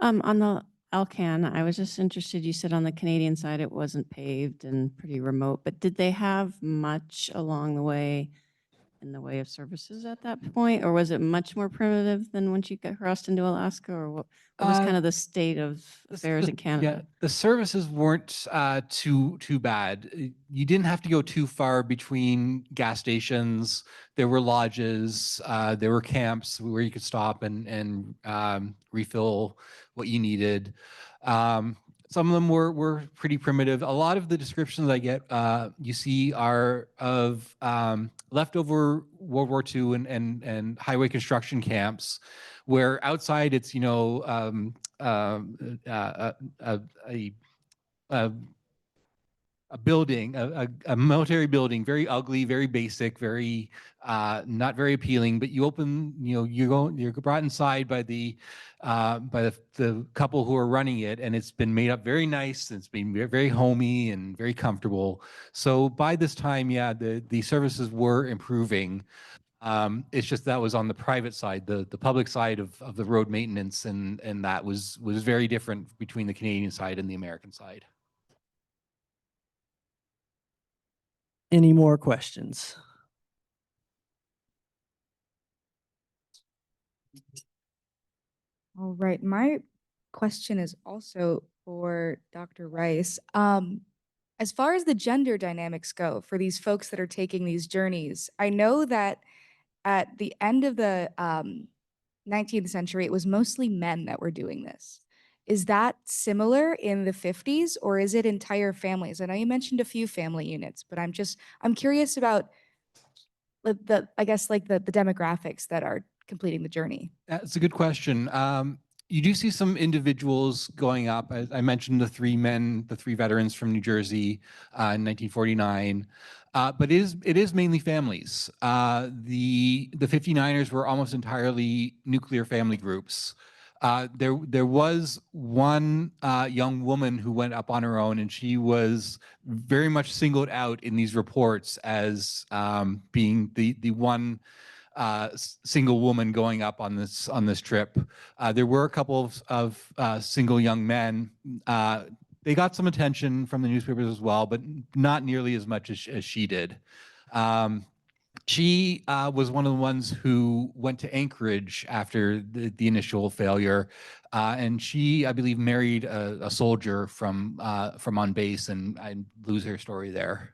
On the Alcan, I was just interested, you said on the Canadian side it wasn't paved and pretty remote, but did they have much along the way in the way of services at that point? Or was it much more primitive than once you got crossed into Alaska? Or what was kind of the state of affairs in Yeah, Canada? the services weren't too bad. You didn't have to go too far between gas stations. There were lodges, there were camps where you could stop and refill what you needed. Some of them were pretty primitive. A lot of the descriptions I get, you see, are of leftover World War II and highway construction camps, where outside it's a building, a military building, very ugly, very basic, very not very appealing. But you open, you're brought inside by the couple who are running it, and it's been made up very nice. It's been very homey and very comfortable. So by this time, yeah, the services were improving. It's just that was on the private side. The public side of the road maintenance and that was very different between the Canadian side and the American side. Any more questions? All right, my question is also for Dr. Rice. As far as the gender dynamics go for these folks that are taking these journeys, I know that at the end of the 19th century, it was mostly men that were doing this. Is that similar in the 50s, or is it entire families? I know you mentioned a few family units, but I'm curious about I guess like the demographics that are completing the journey. That's a good question. You do see some individuals going up. I mentioned the three veterans from New Jersey in 1949. But it is mainly families. The 59ers were almost entirely nuclear family groups. There was one young woman who went up on her own, and she was very much singled out in these reports as being the one single woman going up on this trip. There were a couple of single young men. They got some attention from the newspapers as well, but not nearly as much as she did. She was one of the ones who went to Anchorage after the initial failure, and she, I believe, married a soldier from on base, and I lose her story there.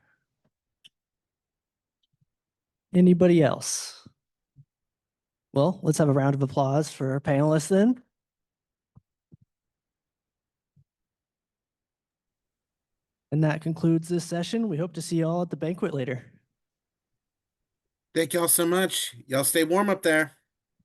Anybody else? Well, let's have a round of applause for our panelists then. And that concludes this session. We hope to see you all at the banquet later. Thank y'all so much. Y'all stay warm up there.